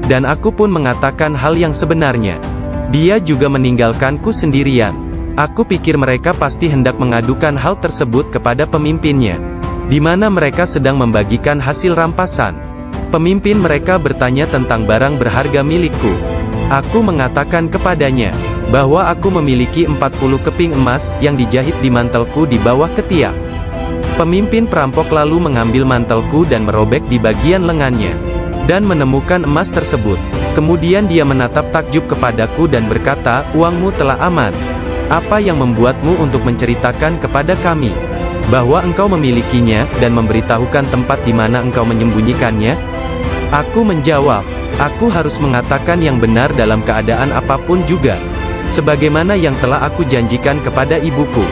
dan aku pun mengatakan hal yang sebenarnya. Dia juga meninggalkanku sendirian. Aku pikir mereka pasti hendak mengadukan hal tersebut kepada pemimpinnya, di mana mereka sedang membagikan hasil rampasan. Pemimpin mereka bertanya tentang barang berharga milikku. Aku mengatakan kepadanya bahwa aku memiliki 40 keping emas yang dijahit di mantelku di bawah ketiak. Pemimpin perampok lalu mengambil mantelku dan merobek di bagian lengannya, dan menemukan emas tersebut. Kemudian dia menatap takjub kepadaku dan berkata, "Uangmu telah aman. Apa yang membuatmu untuk menceritakan kepada kami bahwa engkau memilikinya, dan memberitahukan tempat di mana engkau menyembunyikannya?" Aku menjawab, "Aku harus mengatakan yang benar dalam keadaan apapun juga, sebagaimana yang telah aku janjikan kepada ibuku."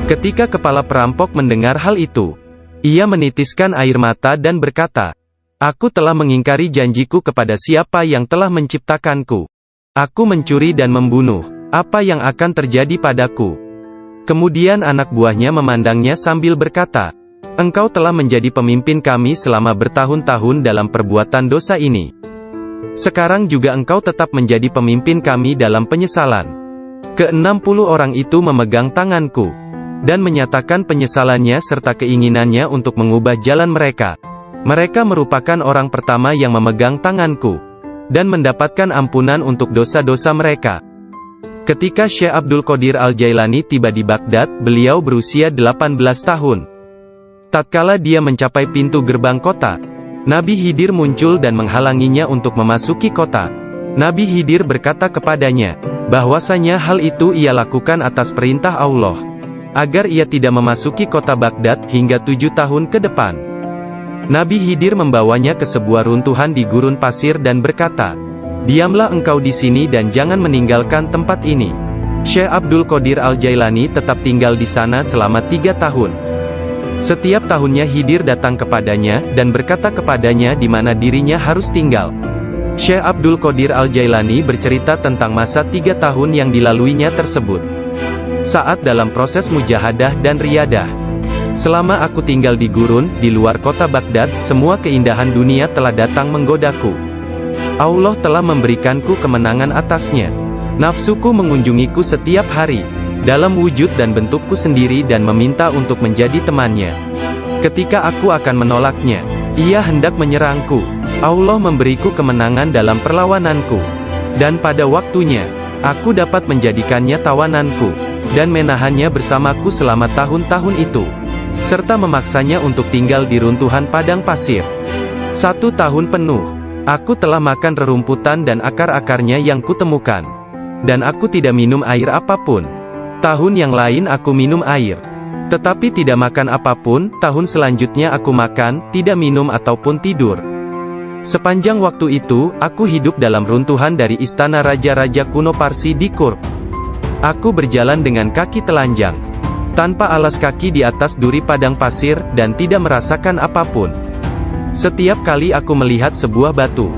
Ketika kepala perampok mendengar hal itu, ia menitiskan air mata dan berkata, "Aku telah mengingkari janjiku kepada siapa yang telah menciptakanku. Aku mencuri dan membunuh. Apa yang akan terjadi padaku?" Kemudian anak buahnya memandangnya sambil berkata, "Engkau telah menjadi pemimpin kami selama bertahun-tahun dalam perbuatan dosa ini. Sekarang juga engkau tetap menjadi pemimpin kami dalam penyesalan." Ke-60 orang itu memegang tanganku dan menyatakan penyesalannya serta keinginannya untuk mengubah jalan mereka. Mereka merupakan orang pertama yang memegang tanganku dan mendapatkan ampunan untuk dosa-dosa mereka. Ketika Syekh Abdul Qadir Al-Jailani tiba di Baghdad, beliau berusia 18 tahun. Tatkala dia mencapai pintu gerbang kota, Nabi Khidir muncul dan menghalanginya untuk memasuki kota. Nabi Khidir berkata kepadanya bahwasanya hal itu ia lakukan atas perintah Allah, agar ia tidak memasuki kota Baghdad hingga 7 tahun ke depan. Nabi Khidir membawanya ke sebuah runtuhan di gurun pasir dan berkata, "Diamlah engkau di sini dan jangan meninggalkan tempat ini." Syekh Abdul Qadir Al-Jailani tetap tinggal di sana selama 3 tahun. Setiap tahunnya Khidir datang kepadanya, dan berkata kepadanya di mana dirinya harus tinggal. Syekh Abdul Qadir Al-Jailani bercerita tentang masa 3 tahun yang dilaluinya tersebut. Saat dalam proses mujahadah dan riyadah. Selama aku tinggal di gurun, di luar kota Baghdad, semua keindahan dunia telah datang menggodaku. Allah telah memberikanku kemenangan atasnya. Nafsuku mengunjungiku setiap hari, dalam wujud dan bentukku sendiri dan meminta untuk menjadi temannya. Ketika aku akan menolaknya, ia hendak menyerangku. Allah memberiku kemenangan dalam perlawananku. Dan pada waktunya, aku dapat menjadikannya tawananku, dan menahannya bersamaku selama tahun-tahun itu, serta memaksanya untuk tinggal di runtuhan padang pasir. 1 tahun penuh, aku telah makan rerumputan dan akar-akarnya yang kutemukan. Dan aku tidak minum air apapun. Tahun yang lain aku minum air, tetapi tidak makan apapun. Tahun selanjutnya aku makan, tidak minum ataupun tidur. Sepanjang waktu itu, aku hidup dalam runtuhan dari istana raja-raja kuno Parsi di Kurb. Aku berjalan dengan kaki telanjang, tanpa alas kaki di atas duri padang pasir, dan tidak merasakan apapun. Setiap kali aku melihat sebuah batu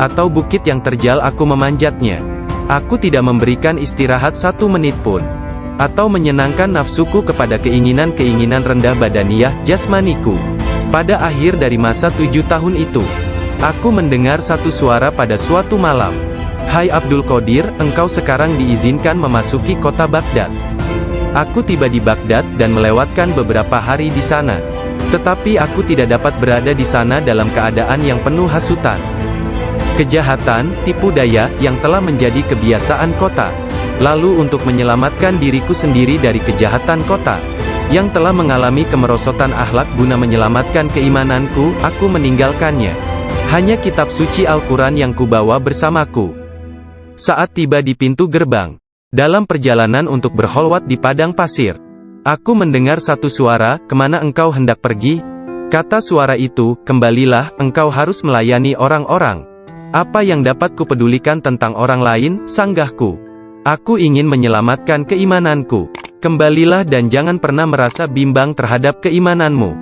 atau bukit yang terjal, aku memanjatnya. Aku tidak memberikan istirahat 1 menit pun, atau menyenangkan nafsuku kepada keinginan-keinginan rendah badaniyah, jasmaniku. Pada akhir dari masa 7 tahun itu, aku mendengar satu suara pada suatu malam. Hai Abdul Qadir, engkau sekarang diizinkan memasuki kota Baghdad. Aku tiba di Baghdad, dan melewatkan beberapa hari di sana. Tetapi aku tidak dapat berada di sana dalam keadaan yang penuh hasutan, kejahatan, tipu daya, yang telah menjadi kebiasaan kota. Lalu untuk menyelamatkan diriku sendiri dari kejahatan kota, yang telah mengalami kemerosotan akhlak, guna menyelamatkan keimananku, aku meninggalkannya. Hanya kitab suci Al-Quran yang kubawa bersamaku. Saat tiba di pintu gerbang, dalam perjalanan untuk berkholwat di padang pasir, aku mendengar satu suara, "Kemana engkau hendak pergi?" Kata suara itu, "Kembalilah, engkau harus melayani orang-orang." "Apa yang dapat kupedulikan tentang orang lain?" sanggahku. "Aku ingin menyelamatkan keimananku. Kembalilah dan jangan pernah merasa bimbang terhadap keimananmu."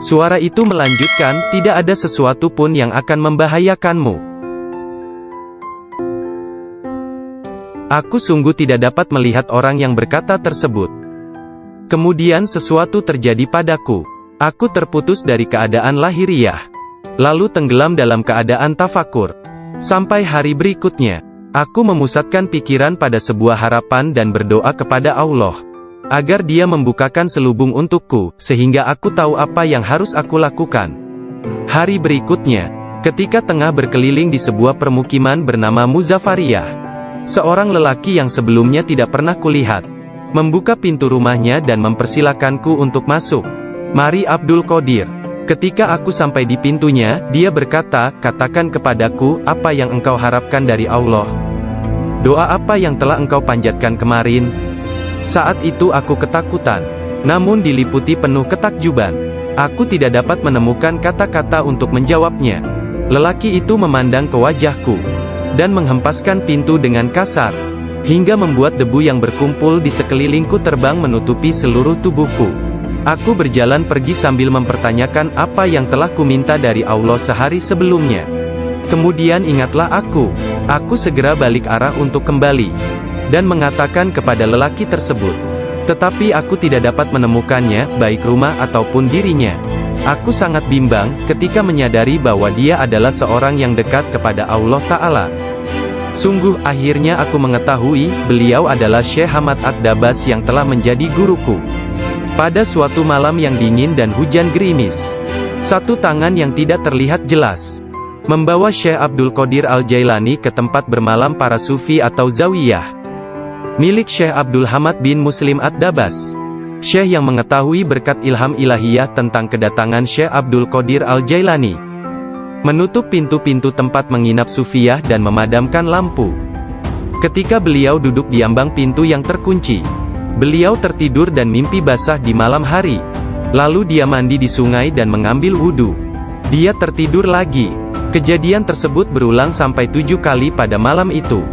Suara itu melanjutkan, "Tidak ada sesuatu pun yang akan membahayakanmu." Aku sungguh tidak dapat melihat orang yang berkata tersebut. Kemudian sesuatu terjadi padaku. Aku terputus dari keadaan lahiriah, lalu tenggelam dalam keadaan tafakur. Sampai hari berikutnya, aku memusatkan pikiran pada sebuah harapan dan berdoa kepada Allah, agar Dia membukakan selubung untukku, sehingga aku tahu apa yang harus aku lakukan. Hari berikutnya, ketika tengah berkeliling di sebuah permukiman bernama Muzafariyah, seorang lelaki yang sebelumnya tidak pernah kulihat, membuka pintu rumahnya dan mempersilakanku untuk masuk. "Mari Abdul Qadir." Ketika aku sampai di pintunya, dia berkata, "Katakan kepadaku, apa yang engkau harapkan dari Allah? Doa apa yang telah engkau panjatkan kemarin?" Saat itu aku ketakutan, namun diliputi penuh ketakjuban. Aku tidak dapat menemukan kata-kata untuk menjawabnya. Lelaki itu memandang ke wajahku, dan menghempaskan pintu dengan kasar, hingga membuat debu yang berkumpul di sekelilingku terbang menutupi seluruh tubuhku. Aku berjalan pergi sambil mempertanyakan apa yang telah kuminta dari Allah sehari sebelumnya. Kemudian ingatlah aku segera balik arah untuk kembali, dan mengatakan kepada lelaki tersebut. Tetapi aku tidak dapat menemukannya, baik rumah ataupun dirinya. Aku sangat bimbang, ketika menyadari bahwa dia adalah seorang yang dekat kepada Allah Ta'ala. Sungguh, akhirnya aku mengetahui, beliau adalah Syekh Hamad Ad-Dabas yang telah menjadi guruku. Pada suatu malam yang dingin dan hujan gerimis, satu tangan yang tidak terlihat jelas membawa Syekh Abdul Qadir Al-Jailani ke tempat bermalam para sufi atau zawiyah, milik Syekh Abdul Hamad bin Muslim Ad-Dabas. Syekh yang mengetahui berkat ilham ilahiyah tentang kedatangan Syekh Abdul Qadir Al-Jailani, menutup pintu-pintu tempat menginap sufiyah dan memadamkan lampu. Ketika beliau duduk di ambang pintu yang terkunci, beliau tertidur dan mimpi basah di malam hari. Lalu dia mandi di sungai dan mengambil wudhu. Dia tertidur lagi. Kejadian tersebut berulang sampai 7 kali pada malam itu.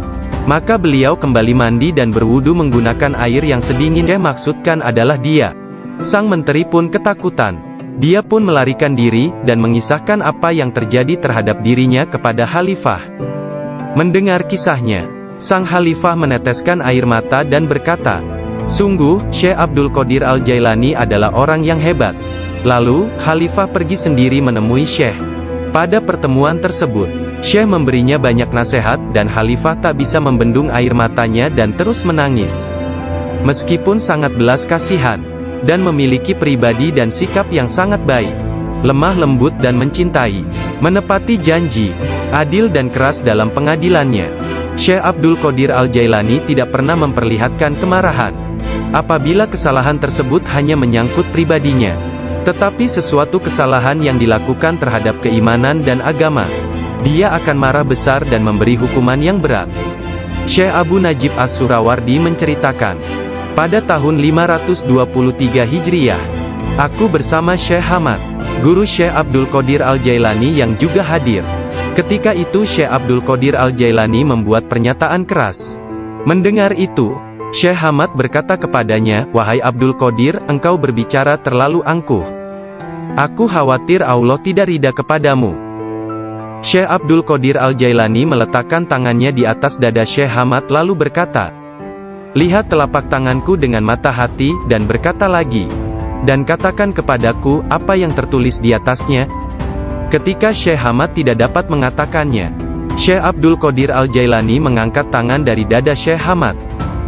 Maka beliau kembali mandi dan berwudu menggunakan air yang sedingin. Syekh maksudkan adalah dia. Sang menteri pun ketakutan. Dia pun melarikan diri, dan mengisahkan apa yang terjadi terhadap dirinya kepada Khalifah. Mendengar kisahnya, sang Khalifah meneteskan air mata dan berkata, "Sungguh, Syekh Abdul Qadir Al-Jailani adalah orang yang hebat." Lalu, Khalifah pergi sendiri menemui Syekh. Pada pertemuan tersebut, Syekh memberinya banyak nasihat, dan Khalifah tak bisa membendung air matanya dan terus menangis. Meskipun sangat belas kasihan, dan memiliki pribadi dan sikap yang sangat baik, lemah lembut dan mencintai, menepati janji, adil dan keras dalam pengadilannya, Syekh Abdul Qadir Al-Jailani tidak pernah memperlihatkan kemarahan. Apabila kesalahan tersebut hanya menyangkut pribadinya, tetapi sesuatu kesalahan yang dilakukan terhadap keimanan dan agama, dia akan marah besar dan memberi hukuman yang berat. Syekh Abu Najib As-Surawardi menceritakan, pada tahun 523 Hijriyah, aku bersama Syekh Hamad, guru Syekh Abdul Qadir Al-Jailani yang juga hadir. Ketika itu Syekh Abdul Qadir Al-Jailani membuat pernyataan keras. Mendengar itu, Syekh Hamad berkata kepadanya, "Wahai Abdul Qadir, engkau berbicara terlalu angkuh. Aku khawatir Allah tidak ridha kepadamu." Syekh Abdul Qadir Al-Jailani meletakkan tangannya di atas dada Syekh Hamad lalu berkata, "Lihat telapak tanganku dengan mata hati, dan berkata lagi, dan katakan kepadaku, apa yang tertulis di atasnya." Ketika Syekh Hamad tidak dapat mengatakannya, Syekh Abdul Qadir Al-Jailani mengangkat tangan dari dada Syekh Hamad,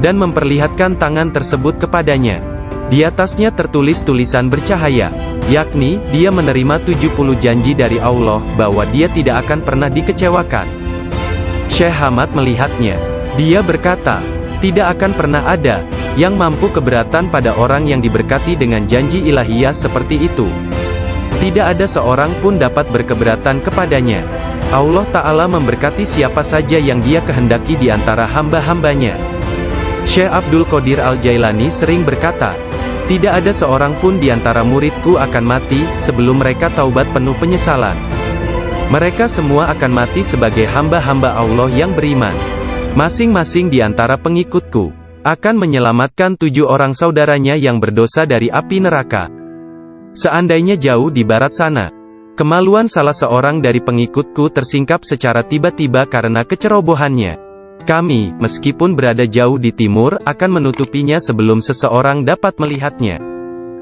dan memperlihatkan tangan tersebut kepadanya. Di atasnya tertulis tulisan bercahaya, yakni, dia menerima 70 janji dari Allah, bahwa dia tidak akan pernah dikecewakan. Syekh Hamad melihatnya. Dia berkata, "Tidak akan pernah ada yang mampu keberatan pada orang yang diberkati dengan janji ilahiyah seperti itu. Tidak ada seorang pun dapat berkeberatan kepadanya. Allah Ta'ala memberkati siapa saja yang Dia kehendaki di antara hamba-hambanya." Syekh Abdul Qadir Al-Jailani sering berkata, "Tidak ada seorang pun di antara muridku akan mati sebelum mereka taubat penuh penyesalan. Mereka semua akan mati sebagai hamba-hamba Allah yang beriman. Masing-masing di antara pengikutku akan menyelamatkan 7 orang saudaranya yang berdosa dari api neraka. Seandainya jauh di barat sana, kemaluan salah seorang dari pengikutku tersingkap secara tiba-tiba karena kecerobohannya, kami, meskipun berada jauh di timur, akan menutupinya sebelum seseorang dapat melihatnya.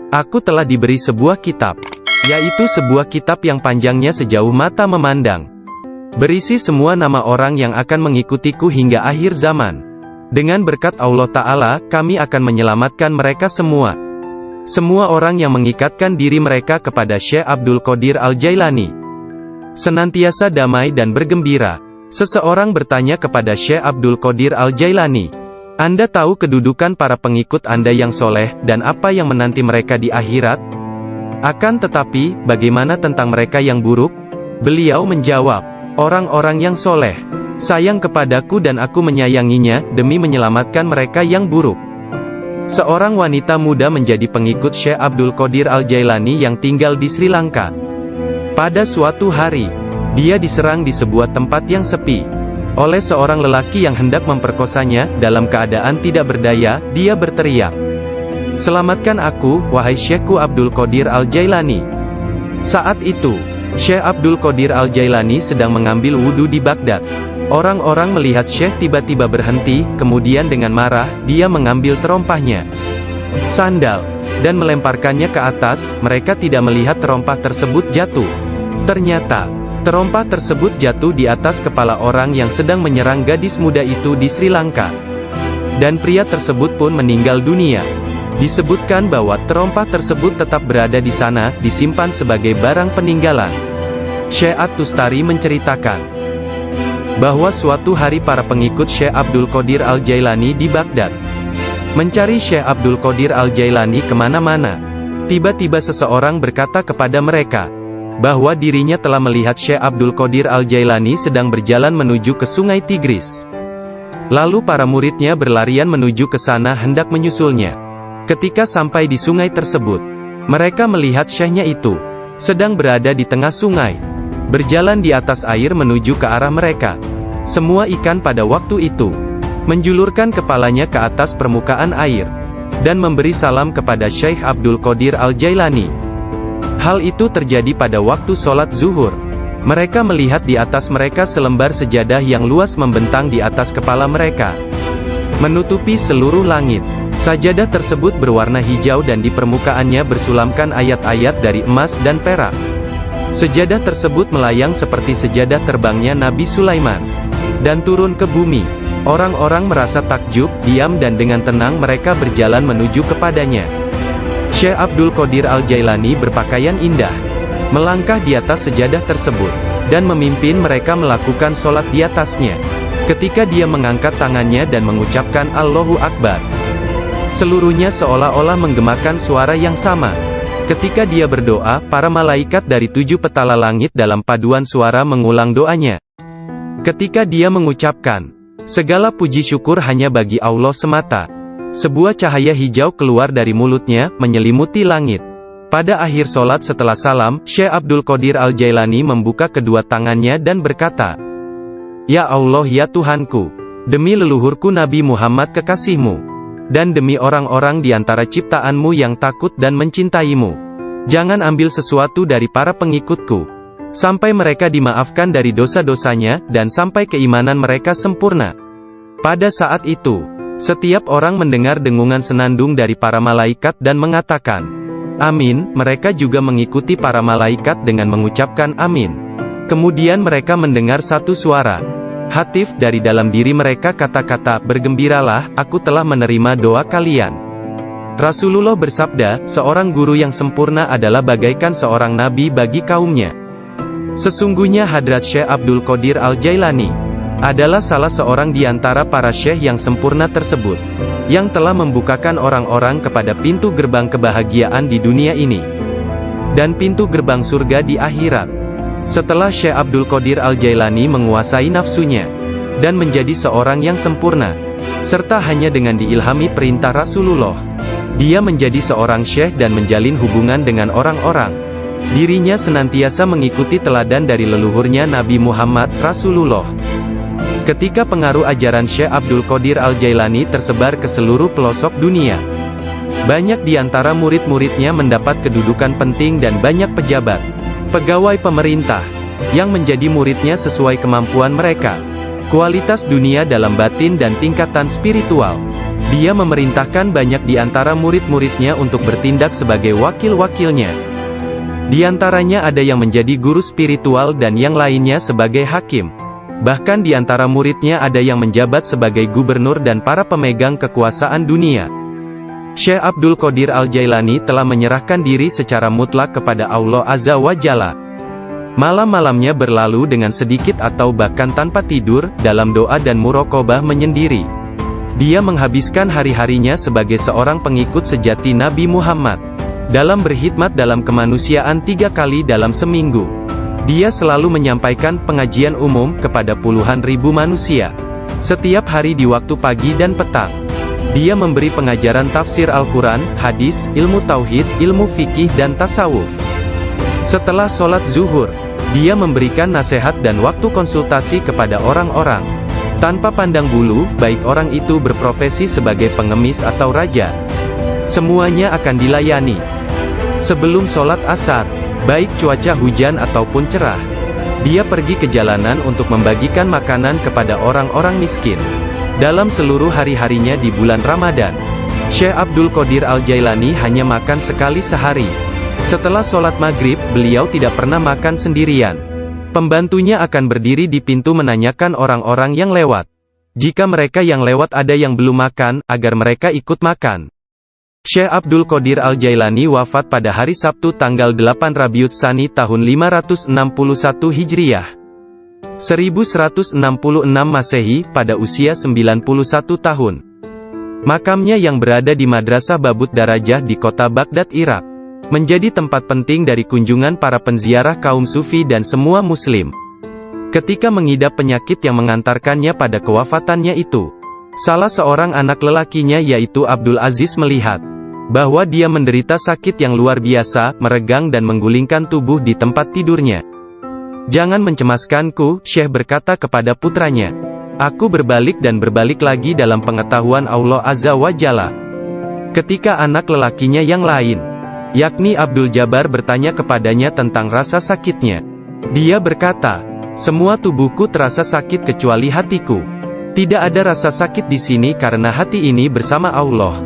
Aku telah diberi sebuah kitab, yaitu sebuah kitab yang panjangnya sejauh mata memandang, berisi semua nama orang yang akan mengikutiku hingga akhir zaman. Dengan berkat Allah Ta'ala, kami akan menyelamatkan mereka semua. Semua orang yang mengikatkan diri mereka kepada Syekh Abdul Qadir Al-Jailani senantiasa damai dan bergembira." Seseorang bertanya kepada Syekh Abdul Qadir Al-Jailani, "Anda tahu kedudukan para pengikut Anda yang soleh, dan apa yang menanti mereka di akhirat? Akan tetapi, bagaimana tentang mereka yang buruk?" Beliau menjawab, "Orang-orang yang soleh sayang kepadaku dan aku menyayanginya, demi menyelamatkan mereka yang buruk." Seorang wanita muda menjadi pengikut Syekh Abdul Qadir Al-Jailani yang tinggal di Sri Lanka. Pada suatu hari, dia diserang di sebuah tempat yang sepi oleh seorang lelaki yang hendak memperkosanya. Dalam keadaan tidak berdaya, dia berteriak, "Selamatkan aku, wahai Syekhku Abdul Qadir Al-Jailani." Saat itu, Syekh Abdul Qadir Al-Jailani sedang mengambil wudhu di Baghdad. Orang-orang melihat Syekh tiba-tiba berhenti, kemudian dengan marah, dia mengambil terompahnya, sandal, dan melemparkannya ke atas. Mereka tidak melihat terompah tersebut jatuh. Ternyata, terompah tersebut jatuh di atas kepala orang yang sedang menyerang gadis muda itu di Sri Lanka. Dan pria tersebut pun meninggal dunia. Disebutkan bahwa terompah tersebut tetap berada di sana, disimpan sebagai barang peninggalan. Syekh At-Tustari menceritakan bahwa suatu hari para pengikut Syekh Abdul Qadir Al-Jailani di Baghdad mencari Syekh Abdul Qadir Al-Jailani kemana-mana. Tiba-tiba seseorang berkata kepada mereka bahwa dirinya telah melihat Syekh Abdul Qadir Al-Jailani sedang berjalan menuju ke Sungai Tigris. Lalu para muridnya berlarian menuju ke sana hendak menyusulnya. Ketika sampai di sungai tersebut, mereka melihat Syekhnya itu sedang berada di tengah sungai, berjalan di atas air menuju ke arah mereka. Semua ikan pada waktu itu menjulurkan kepalanya ke atas permukaan air, dan memberi salam kepada Syekh Abdul Qadir Al-Jailani. Hal itu terjadi pada waktu sholat zuhur. Mereka melihat di atas mereka selembar sejadah yang luas membentang di atas kepala mereka, menutupi seluruh langit. Sajadah tersebut berwarna hijau dan di permukaannya bersulamkan ayat-ayat dari emas dan perak. Sejadah tersebut melayang seperti sejadah terbangnya Nabi Sulaiman, dan turun ke bumi. Orang-orang merasa takjub, diam dan dengan tenang mereka berjalan menuju kepadanya. Syekh Abdul Qadir Al-Jailani berpakaian indah, melangkah di atas sejadah tersebut, dan memimpin mereka melakukan sholat di atasnya. Ketika dia mengangkat tangannya dan mengucapkan Allahu Akbar, seluruhnya seolah-olah menggemakan suara yang sama. Ketika dia berdoa, para malaikat dari 7 petala langit dalam paduan suara mengulang doanya. Ketika dia mengucapkan, segala puji syukur hanya bagi Allah semata, sebuah cahaya hijau keluar dari mulutnya, menyelimuti langit. Pada akhir sholat setelah salam, Syekh Abdul Qadir Al-Jailani membuka kedua tangannya dan berkata, Ya Allah ya Tuhanku, demi leluhurku Nabi Muhammad kekasihmu, dan demi orang-orang di antara ciptaanmu yang takut dan mencintaimu, jangan ambil sesuatu dari para pengikutku, sampai mereka dimaafkan dari dosa-dosanya, dan sampai keimanan mereka sempurna. Pada saat itu, setiap orang mendengar dengungan senandung dari para malaikat dan mengatakan, Amin. Mereka juga mengikuti para malaikat dengan mengucapkan Amin. Kemudian mereka mendengar satu suara hatif dari dalam diri mereka, kata-kata, bergembiralah, aku telah menerima doa kalian. Rasulullah bersabda, seorang guru yang sempurna adalah bagaikan seorang nabi bagi kaumnya. Sesungguhnya Hadrat Syekh Abdul Qadir Al-Jailani adalah salah seorang di antara para syekh yang sempurna tersebut, yang telah membukakan orang-orang kepada pintu gerbang kebahagiaan di dunia ini, dan pintu gerbang surga di akhirat. Setelah Syekh Abdul Qadir Al-Jailani menguasai nafsunya, dan menjadi seorang yang sempurna, serta hanya dengan diilhami perintah Rasulullah, dia menjadi seorang syekh dan menjalin hubungan dengan orang-orang. Dirinya senantiasa mengikuti teladan dari leluhurnya Nabi Muhammad, Rasulullah. Ketika pengaruh ajaran Syekh Abdul Qadir Al-Jailani tersebar ke seluruh pelosok dunia, banyak di antara murid-muridnya mendapat kedudukan penting dan banyak pejabat, pegawai pemerintah, yang menjadi muridnya sesuai kemampuan mereka, kualitas dunia dalam batin dan tingkatan spiritual. Dia memerintahkan banyak di antara murid-muridnya untuk bertindak sebagai wakil-wakilnya. Di antaranya ada yang menjadi guru spiritual dan yang lainnya sebagai hakim. Bahkan di antara muridnya ada yang menjabat sebagai gubernur dan para pemegang kekuasaan dunia. Syekh Abdul Qadir Al-Jailani telah menyerahkan diri secara mutlak kepada Allah Azza wa Jalla. Malam-malamnya berlalu dengan sedikit atau bahkan tanpa tidur, dalam doa dan muraqabah menyendiri. Dia menghabiskan hari-harinya sebagai seorang pengikut sejati Nabi Muhammad, dalam berkhidmat dalam kemanusiaan 3 kali dalam seminggu. Dia selalu menyampaikan pengajian umum kepada puluhan ribu manusia, setiap hari di waktu pagi dan petang. Dia memberi pengajaran tafsir Al-Quran, hadis, ilmu tauhid, ilmu fikih dan tasawuf. Setelah sholat zuhur, dia memberikan nasihat dan waktu konsultasi kepada orang-orang, tanpa pandang bulu, baik orang itu berprofesi sebagai pengemis atau raja. Semuanya akan dilayani. Sebelum sholat asar, baik cuaca hujan ataupun cerah, dia pergi ke jalanan untuk membagikan makanan kepada orang-orang miskin. Dalam seluruh hari-harinya di bulan Ramadan, Syekh Abdul Qadir Al-Jailani hanya makan sekali sehari. Setelah sholat maghrib, beliau tidak pernah makan sendirian. Pembantunya akan berdiri di pintu menanyakan orang-orang yang lewat. Jika mereka yang lewat ada yang belum makan, agar mereka ikut makan. Syekh Abdul Qadir Al-Jailani wafat pada hari Sabtu tanggal 8 Rabiul Tsani tahun 561 Hijriah, 1166 Masehi, pada usia 91 tahun. Makamnya yang berada di Madrasah Babut Darajah di kota Baghdad, Irak, menjadi tempat penting dari kunjungan para penziarah kaum sufi dan semua muslim. Ketika mengidap penyakit yang mengantarkannya pada kewafatannya itu, salah seorang anak lelakinya yaitu Abdul Aziz melihat bahwa dia menderita sakit yang luar biasa, meregang dan menggulingkan tubuh di tempat tidurnya. Jangan mencemaskanku, Syekh berkata kepada putranya. Aku berbalik dan berbalik lagi dalam pengetahuan Allah Azza wa Jalla. Ketika anak lelakinya yang lain, yakni Abdul Jabbar, bertanya kepadanya tentang rasa sakitnya, dia berkata, "Semua tubuhku terasa sakit kecuali hatiku. Tidak ada rasa sakit di sini karena hati ini bersama Allah."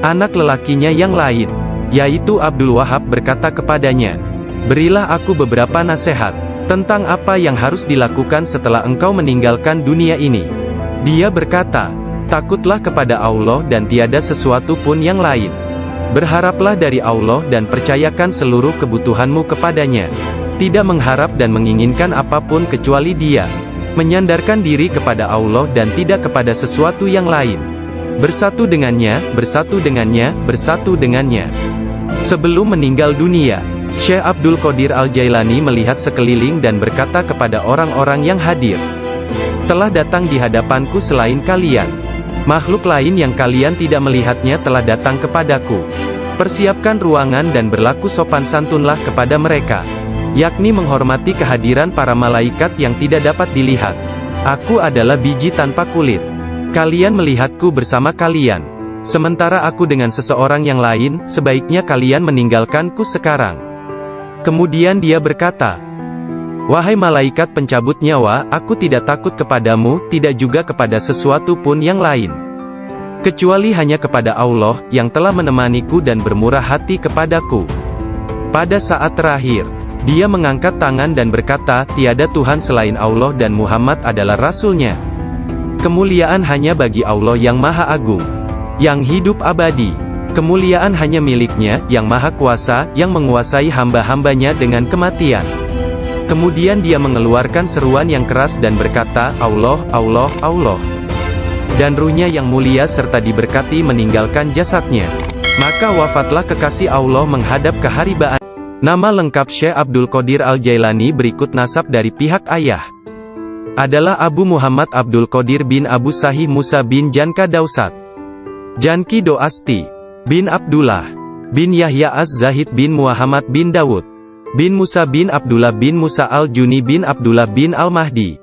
Anak lelakinya yang lain, yaitu Abdul Wahab, berkata kepadanya, "Berilah aku beberapa nasihat tentang apa yang harus dilakukan setelah engkau meninggalkan dunia ini." Dia berkata, "Takutlah kepada Allah dan tiada sesuatu pun yang lain. Berharaplah dari Allah dan percayakan seluruh kebutuhanmu kepadanya. Tidak mengharap dan menginginkan apapun kecuali Dia. Menyandarkan diri kepada Allah dan tidak kepada sesuatu yang lain. Bersatu dengannya, bersatu dengannya, bersatu dengannya." Sebelum meninggal dunia, Syekh Abdul Qadir Al-Jailani melihat sekeliling dan berkata kepada orang-orang yang hadir, "Telah datang di hadapanku selain kalian makhluk lain yang kalian tidak melihatnya telah datang kepadaku. Persiapkan ruangan dan berlaku sopan santunlah kepada mereka, yakni menghormati kehadiran para malaikat yang tidak dapat dilihat. Aku adalah biji tanpa kulit. Kalian melihatku bersama kalian. Sementara aku dengan seseorang yang lain, sebaiknya kalian meninggalkanku sekarang." Kemudian dia berkata, "Wahai malaikat pencabut nyawa, aku tidak takut kepadamu, tidak juga kepada sesuatu pun yang lain. Kecuali hanya kepada Allah, yang telah menemaniku dan bermurah hati kepadaku." Pada saat terakhir, dia mengangkat tangan dan berkata, "Tiada Tuhan selain Allah dan Muhammad adalah Rasul-Nya. Kemuliaan hanya bagi Allah yang Maha Agung, yang hidup abadi. Kemuliaan hanya milik-Nya, yang Maha Kuasa, yang menguasai hamba-hambanya dengan kematian." Kemudian dia mengeluarkan seruan yang keras dan berkata, "Allah, Allah, Allah." Dan ruhnya yang mulia serta diberkati meninggalkan jasadnya. Maka wafatlah kekasih Allah menghadap keharibaan. Nama lengkap Syekh Abdul Qadir Al-Jailani berikut nasab dari pihak ayah adalah Abu Muhammad Abdul Qadir bin Abu Sahih Musa bin Janka Dausat Janki Doasti bin Abdullah bin Yahya Az-Zahid bin Muhammad bin Dawud bin Musa bin Abdullah bin Musa Al-Juni bin Abdullah bin Al-Mahdi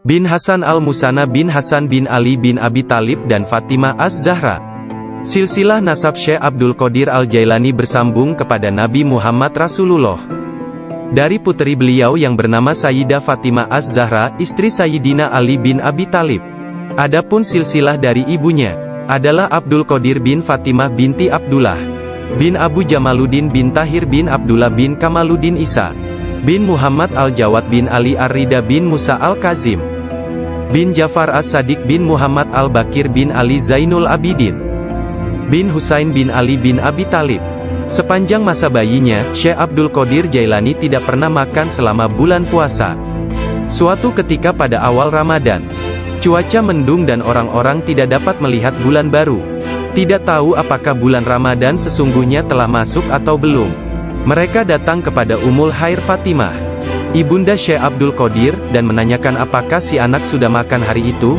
bin Hasan Al-Musana bin Hasan bin Ali bin Abi Talib dan Fatimah Az-Zahra. Silsilah nasab Syekh Abdul Qadir Al-Jailani bersambung kepada Nabi Muhammad Rasulullah dari putri beliau yang bernama Sayyidah Fatimah Az-Zahra, istri Sayyidina Ali bin Abi Talib. Adapun silsilah dari ibunya adalah Abdul Qadir bin Fatimah binti Abdullah bin Abu Jamaluddin bin Tahir bin Abdullah bin Kamaluddin Isa bin Muhammad Al-Jawad bin Ali Ar-Rida bin Musa Al-Kazim bin Jafar As-Sadiq bin Muhammad Al-Bakir bin Ali Zainul Abidin bin Husain bin Ali bin Abi Talib. Sepanjang masa bayinya, Syekh Abdul Qadir Jailani tidak pernah makan selama bulan puasa. Suatu ketika pada awal Ramadan, cuaca mendung dan orang-orang tidak dapat melihat bulan baru. Tidak tahu apakah bulan Ramadan sesungguhnya telah masuk atau belum. Mereka datang kepada Ummul Khair Fatimah, ibunda Syekh Abdul Qadir, dan menanyakan apakah si anak sudah makan hari itu.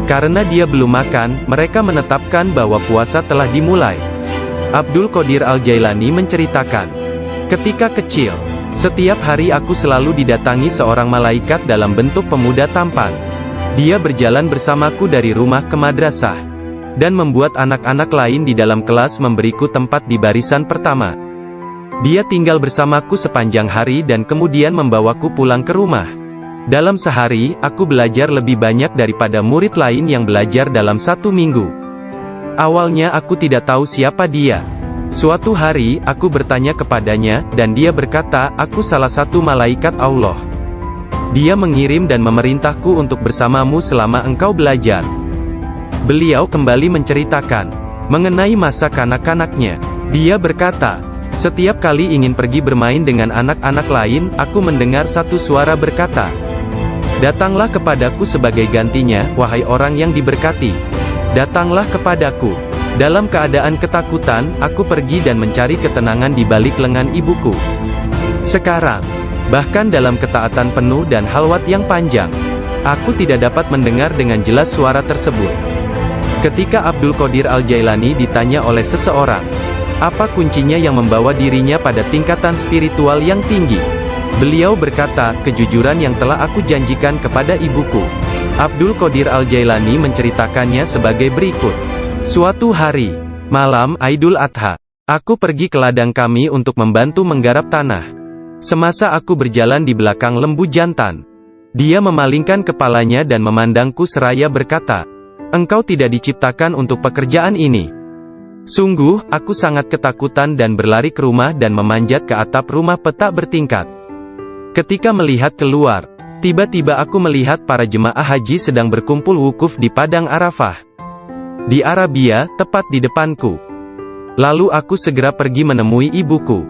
Karena dia belum makan, mereka menetapkan bahwa puasa telah dimulai. Abdul Qadir Al-Jailani menceritakan, "Ketika kecil, setiap hari aku selalu didatangi seorang malaikat dalam bentuk pemuda tampan. Dia berjalan bersamaku dari rumah ke madrasah, dan membuat anak-anak lain di dalam kelas memberiku tempat di barisan pertama. Dia tinggal bersamaku sepanjang hari dan kemudian membawaku pulang ke rumah. Dalam sehari, aku belajar lebih banyak daripada murid lain yang belajar dalam 1 minggu. Awalnya aku tidak tahu siapa dia. Suatu hari, aku bertanya kepadanya, dan dia berkata, 'Aku salah satu malaikat Allah. Dia mengirim dan memerintahku untuk bersamamu selama engkau belajar.' Beliau kembali menceritakan mengenai masa kanak-kanaknya. Dia berkata, 'Setiap kali ingin pergi bermain dengan anak-anak lain, aku mendengar satu suara berkata, "Datanglah kepadaku sebagai gantinya, wahai orang yang diberkati. Datanglah kepadaku." Dalam keadaan ketakutan, aku pergi dan mencari ketenangan di balik lengan ibuku. Sekarang, bahkan dalam ketaatan penuh dan halwat yang panjang, aku tidak dapat mendengar dengan jelas suara tersebut." Ketika Abdul Qadir Al-Jailani ditanya oleh seseorang, apa kuncinya yang membawa dirinya pada tingkatan spiritual yang tinggi, beliau berkata, "Kejujuran yang telah aku janjikan kepada ibuku. Abdul Qadir Al-Jailani menceritakannya sebagai berikut. Suatu hari, malam Idul Adha, aku pergi ke ladang kami untuk membantu menggarap tanah. Semasa aku berjalan di belakang lembu jantan, dia memalingkan kepalanya dan memandangku seraya berkata, "Engkau tidak diciptakan untuk pekerjaan ini." Sungguh, aku sangat ketakutan dan berlari ke rumah dan memanjat ke atap rumah petak bertingkat. Ketika melihat keluar, tiba-tiba aku melihat para jemaah haji sedang berkumpul wukuf di Padang Arafah. Di Arabia, tepat di depanku. Lalu aku segera pergi menemui ibuku,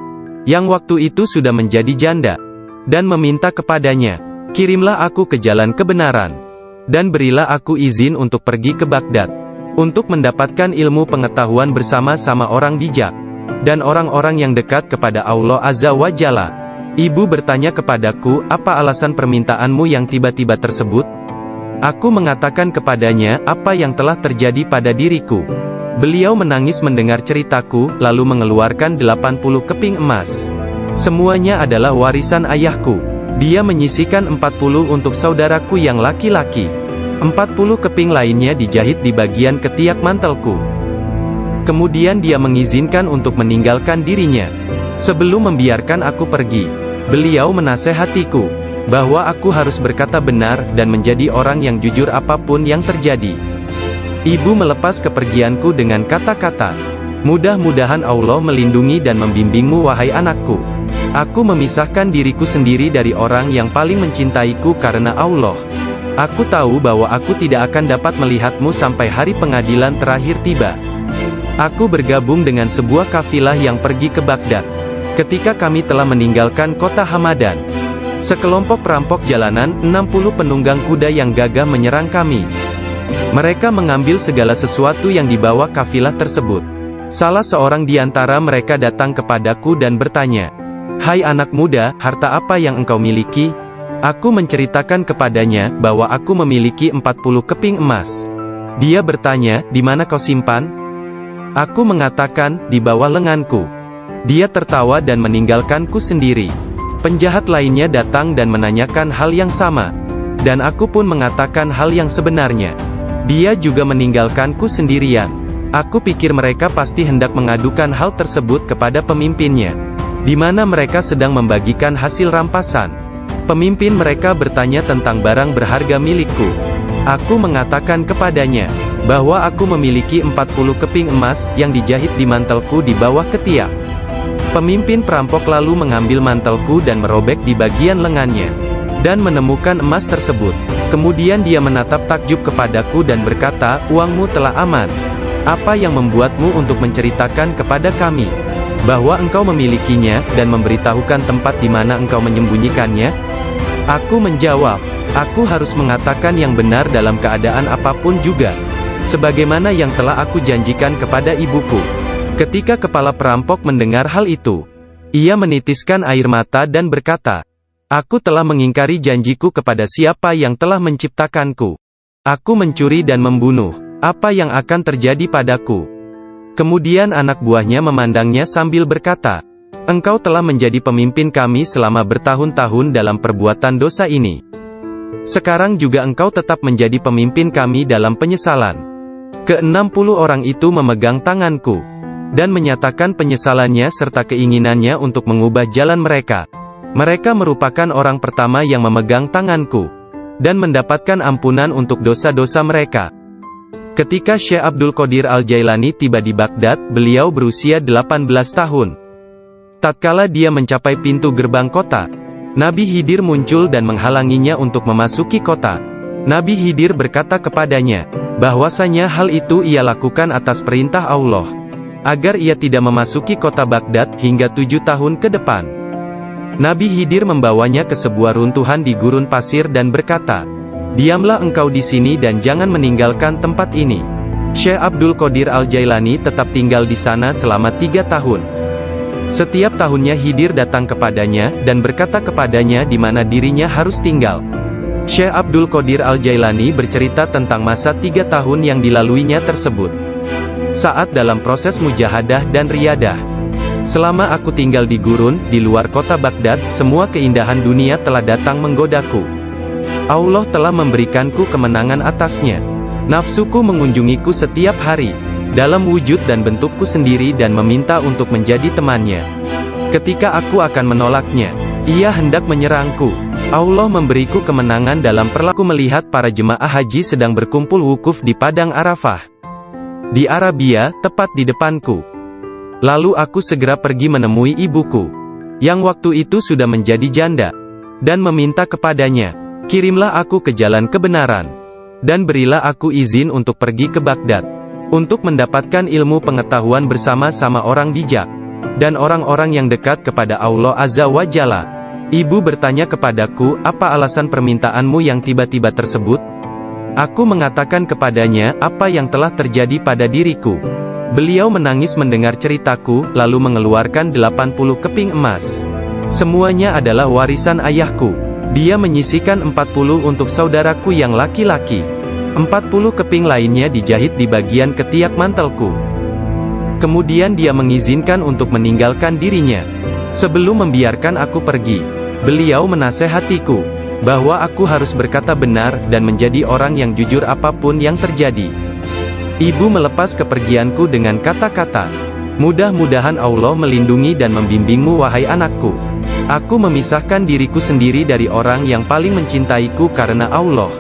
yang waktu itu sudah menjadi janda, dan meminta kepadanya, "Kirimlah aku ke jalan kebenaran, dan berilah aku izin untuk pergi ke Baghdad, untuk mendapatkan ilmu pengetahuan bersama-sama orang bijak, dan orang-orang yang dekat kepada Allah Azza wa Jalla." Ibu bertanya kepadaku, "Apa alasan permintaanmu yang tiba-tiba tersebut?" Aku mengatakan kepadanya apa yang telah terjadi pada diriku. Beliau menangis mendengar ceritaku, lalu mengeluarkan 80 keping emas. Semuanya adalah warisan ayahku. Dia menyisihkan 40 untuk saudaraku yang laki-laki. 40 keping lainnya dijahit di bagian ketiak mantelku. Kemudian dia mengizinkan untuk meninggalkan dirinya. Sebelum membiarkan aku pergi, beliau menasehatiku, bahwa aku harus berkata benar, dan menjadi orang yang jujur apapun yang terjadi. Ibu melepas kepergianku dengan kata-kata, "Mudah-mudahan Allah melindungi dan membimbingmu wahai anakku. Aku memisahkan diriku sendiri dari orang yang paling mencintaiku karena Allah. Aku tahu bahwa aku tidak akan dapat melihatmu sampai hari pengadilan terakhir tiba." Aku bergabung dengan sebuah kafilah yang pergi ke Baghdad. Ketika kami telah meninggalkan kota Hamadan, sekelompok perampok jalanan, 60 penunggang kuda yang gagah menyerang kami. Mereka mengambil segala sesuatu yang dibawa kafilah tersebut. Salah seorang di antara mereka datang kepadaku dan bertanya, "Hai anak muda, harta apa yang engkau miliki?" Aku menceritakan kepadanya bahwa aku memiliki 40 keping emas. Dia bertanya, "Di mana kau simpan?" Aku mengatakan, "Di bawah lenganku." Dia tertawa dan meninggalkanku sendiri. Penjahat lainnya datang dan menanyakan hal yang sama, dan aku pun mengatakan hal yang sebenarnya. Dia juga meninggalkanku sendirian. Aku pikir mereka pasti hendak mengadukan hal tersebut kepada pemimpinnya, di mana mereka sedang membagikan hasil rampasan. Pemimpin mereka bertanya tentang barang berharga milikku. Aku mengatakan kepadanya, bahwa aku memiliki 40 keping emas, yang dijahit di mantelku di bawah ketiak. Pemimpin perampok lalu mengambil mantelku dan merobek di bagian lengannya, dan menemukan emas tersebut. Kemudian dia menatap takjub kepadaku dan berkata, "Uangmu telah aman. Apa yang membuatmu untuk menceritakan kepada kami bahwa engkau memilikinya, dan memberitahukan tempat di mana engkau menyembunyikannya?" Aku menjawab, "Aku harus mengatakan yang benar dalam keadaan apapun juga, sebagaimana yang telah aku janjikan kepada ibuku." Ketika kepala perampok mendengar hal itu, ia menitiskan air mata dan berkata, "Aku telah mengingkari janjiku kepada siapa yang telah menciptakanku. Aku mencuri dan membunuh. Apa yang akan terjadi padaku?" Kemudian anak buahnya memandangnya sambil berkata, "Engkau telah menjadi pemimpin kami selama bertahun-tahun dalam perbuatan dosa ini. Sekarang juga engkau tetap menjadi pemimpin kami dalam penyesalan." Ke-60 orang itu memegang tanganku, dan menyatakan penyesalannya serta keinginannya untuk mengubah jalan mereka. Mereka merupakan orang pertama yang memegang tanganku, dan mendapatkan ampunan untuk dosa-dosa mereka. Ketika Syekh Abdul Qadir Al-Jailani tiba di Baghdad, beliau berusia 18 tahun. Tatkala dia mencapai pintu gerbang kota, Nabi Khidir muncul dan menghalanginya untuk memasuki kota. Nabi Khidir berkata kepadanya, bahwasanya hal itu ia lakukan atas perintah Allah, agar ia tidak memasuki kota Baghdad hingga 7 tahun ke depan. Nabi Khidir membawanya ke sebuah runtuhan di gurun pasir dan berkata, "Diamlah engkau di sini dan jangan meninggalkan tempat ini." Syekh Abdul Qadir Al-Jailani tetap tinggal di sana selama 3 tahun. Setiap tahunnya Khidir datang kepadanya, dan berkata kepadanya di mana dirinya harus tinggal. Syekh Abdul Qadir Al-Jailani bercerita tentang masa 3 tahun yang dilaluinya tersebut. Saat dalam proses mujahadah dan riyadah. "Selama aku tinggal di gurun, di luar kota Baghdad, semua keindahan dunia telah datang menggodaku. Allah telah memberikanku kemenangan atasnya. Nafsuku mengunjungiku setiap hari, dalam wujud dan bentukku sendiri dan meminta untuk menjadi temannya. Ketika aku akan menolaknya, ia hendak menyerangku. Allah memberiku kemenangan dalam perlaku melihat para jemaah haji sedang berkumpul wukuf di Padang Arafah. Di Arabia, tepat di depanku. Lalu aku segera pergi menemui ibuku, yang waktu itu sudah menjadi janda, dan meminta kepadanya, kirimlah aku ke jalan kebenaran, dan berilah aku izin untuk pergi ke Baghdad, untuk mendapatkan ilmu pengetahuan bersama-sama orang bijak, dan orang-orang yang dekat kepada Allah Azza wa Jalla. Ibu bertanya kepadaku, apa alasan permintaanmu yang tiba-tiba tersebut? Aku mengatakan kepadanya, apa yang telah terjadi pada diriku. Beliau menangis mendengar ceritaku, lalu mengeluarkan 80 keping emas. Semuanya adalah warisan ayahku. Dia menyisihkan 40 untuk saudaraku yang laki-laki. 40 keping lainnya dijahit di bagian ketiak mantelku. Kemudian dia mengizinkan untuk meninggalkan dirinya. Sebelum membiarkan aku pergi, beliau menasehatiku, bahwa aku harus berkata benar, dan menjadi orang yang jujur apapun yang terjadi. Ibu melepas kepergianku dengan kata-kata, mudah-mudahan Allah melindungi dan membimbingmu wahai anakku. Aku memisahkan diriku sendiri dari orang yang paling mencintaiku karena Allah.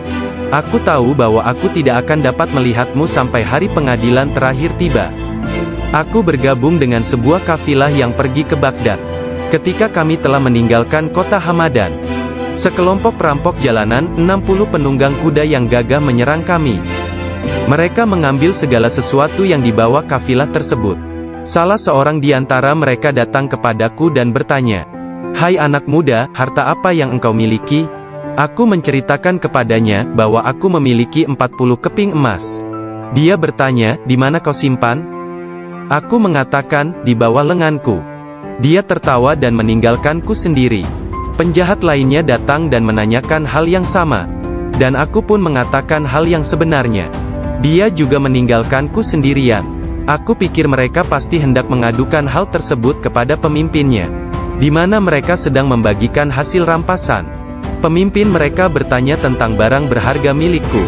Aku tahu bahwa aku tidak akan dapat melihatmu sampai hari pengadilan terakhir tiba. Aku bergabung dengan sebuah kafilah yang pergi ke Baghdad. Ketika kami telah meninggalkan kota Hamadan, sekelompok perampok jalanan, 60 penunggang kuda yang gagah menyerang kami. Mereka mengambil segala sesuatu yang dibawa kafilah tersebut. Salah seorang di antara mereka datang kepadaku dan bertanya, "Hai anak muda, harta apa yang engkau miliki?" Aku menceritakan kepadanya, bahwa aku memiliki 40 keping emas. Dia bertanya, "Di mana kau simpan?" Aku mengatakan, "Di bawah lenganku." Dia tertawa dan meninggalkanku sendiri. Penjahat lainnya datang dan menanyakan hal yang sama. Dan aku pun mengatakan hal yang sebenarnya. Dia juga meninggalkanku sendirian. Aku pikir mereka pasti hendak mengadukan hal tersebut kepada pemimpinnya, di mana mereka sedang membagikan hasil rampasan. Pemimpin mereka bertanya tentang barang berharga milikku.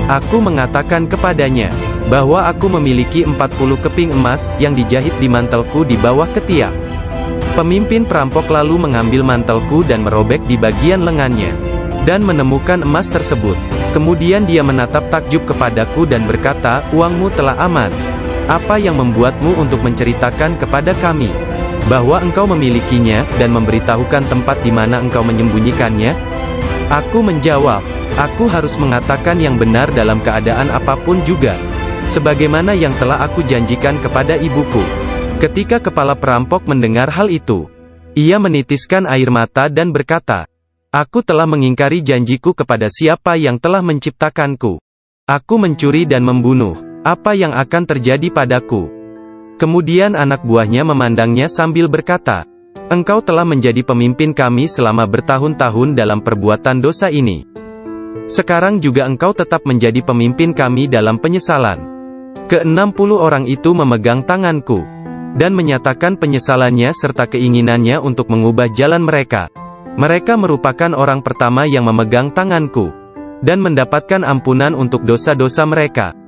Aku mengatakan kepadanya, bahwa aku memiliki 40 keping emas, yang dijahit di mantelku di bawah ketiak. Pemimpin perampok lalu mengambil mantelku dan merobek di bagian lengannya, dan menemukan emas tersebut. Kemudian dia menatap takjub kepadaku dan berkata, "Uangmu telah aman. Apa yang membuatmu untuk menceritakan kepada kami bahwa engkau memilikinya, dan memberitahukan tempat di mana engkau menyembunyikannya?" Aku menjawab, "Aku harus mengatakan yang benar dalam keadaan apapun juga, sebagaimana yang telah aku janjikan kepada ibuku." Ketika kepala perampok mendengar hal itu, ia menitiskan air mata dan berkata, "Aku telah mengingkari janjiku kepada siapa yang telah menciptakanku. Aku mencuri dan membunuh. Apa yang akan terjadi padaku?" Kemudian anak buahnya memandangnya sambil berkata, "Engkau telah menjadi pemimpin kami selama bertahun-tahun dalam perbuatan dosa ini. Sekarang juga engkau tetap menjadi pemimpin kami dalam penyesalan." Ke-60 orang itu memegang tanganku, dan menyatakan penyesalannya serta keinginannya untuk mengubah jalan mereka. Mereka merupakan orang pertama yang memegang tanganku, dan mendapatkan ampunan untuk dosa-dosa mereka.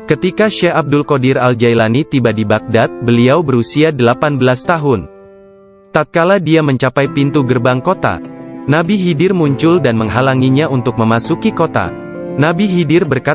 Ketika Syekh Abdul Qadir Al-Jailani tiba di Baghdad, beliau berusia 18 tahun. Tatkala dia mencapai pintu gerbang kota, Nabi Khidir muncul dan menghalanginya untuk memasuki kota. Nabi Khidir berkata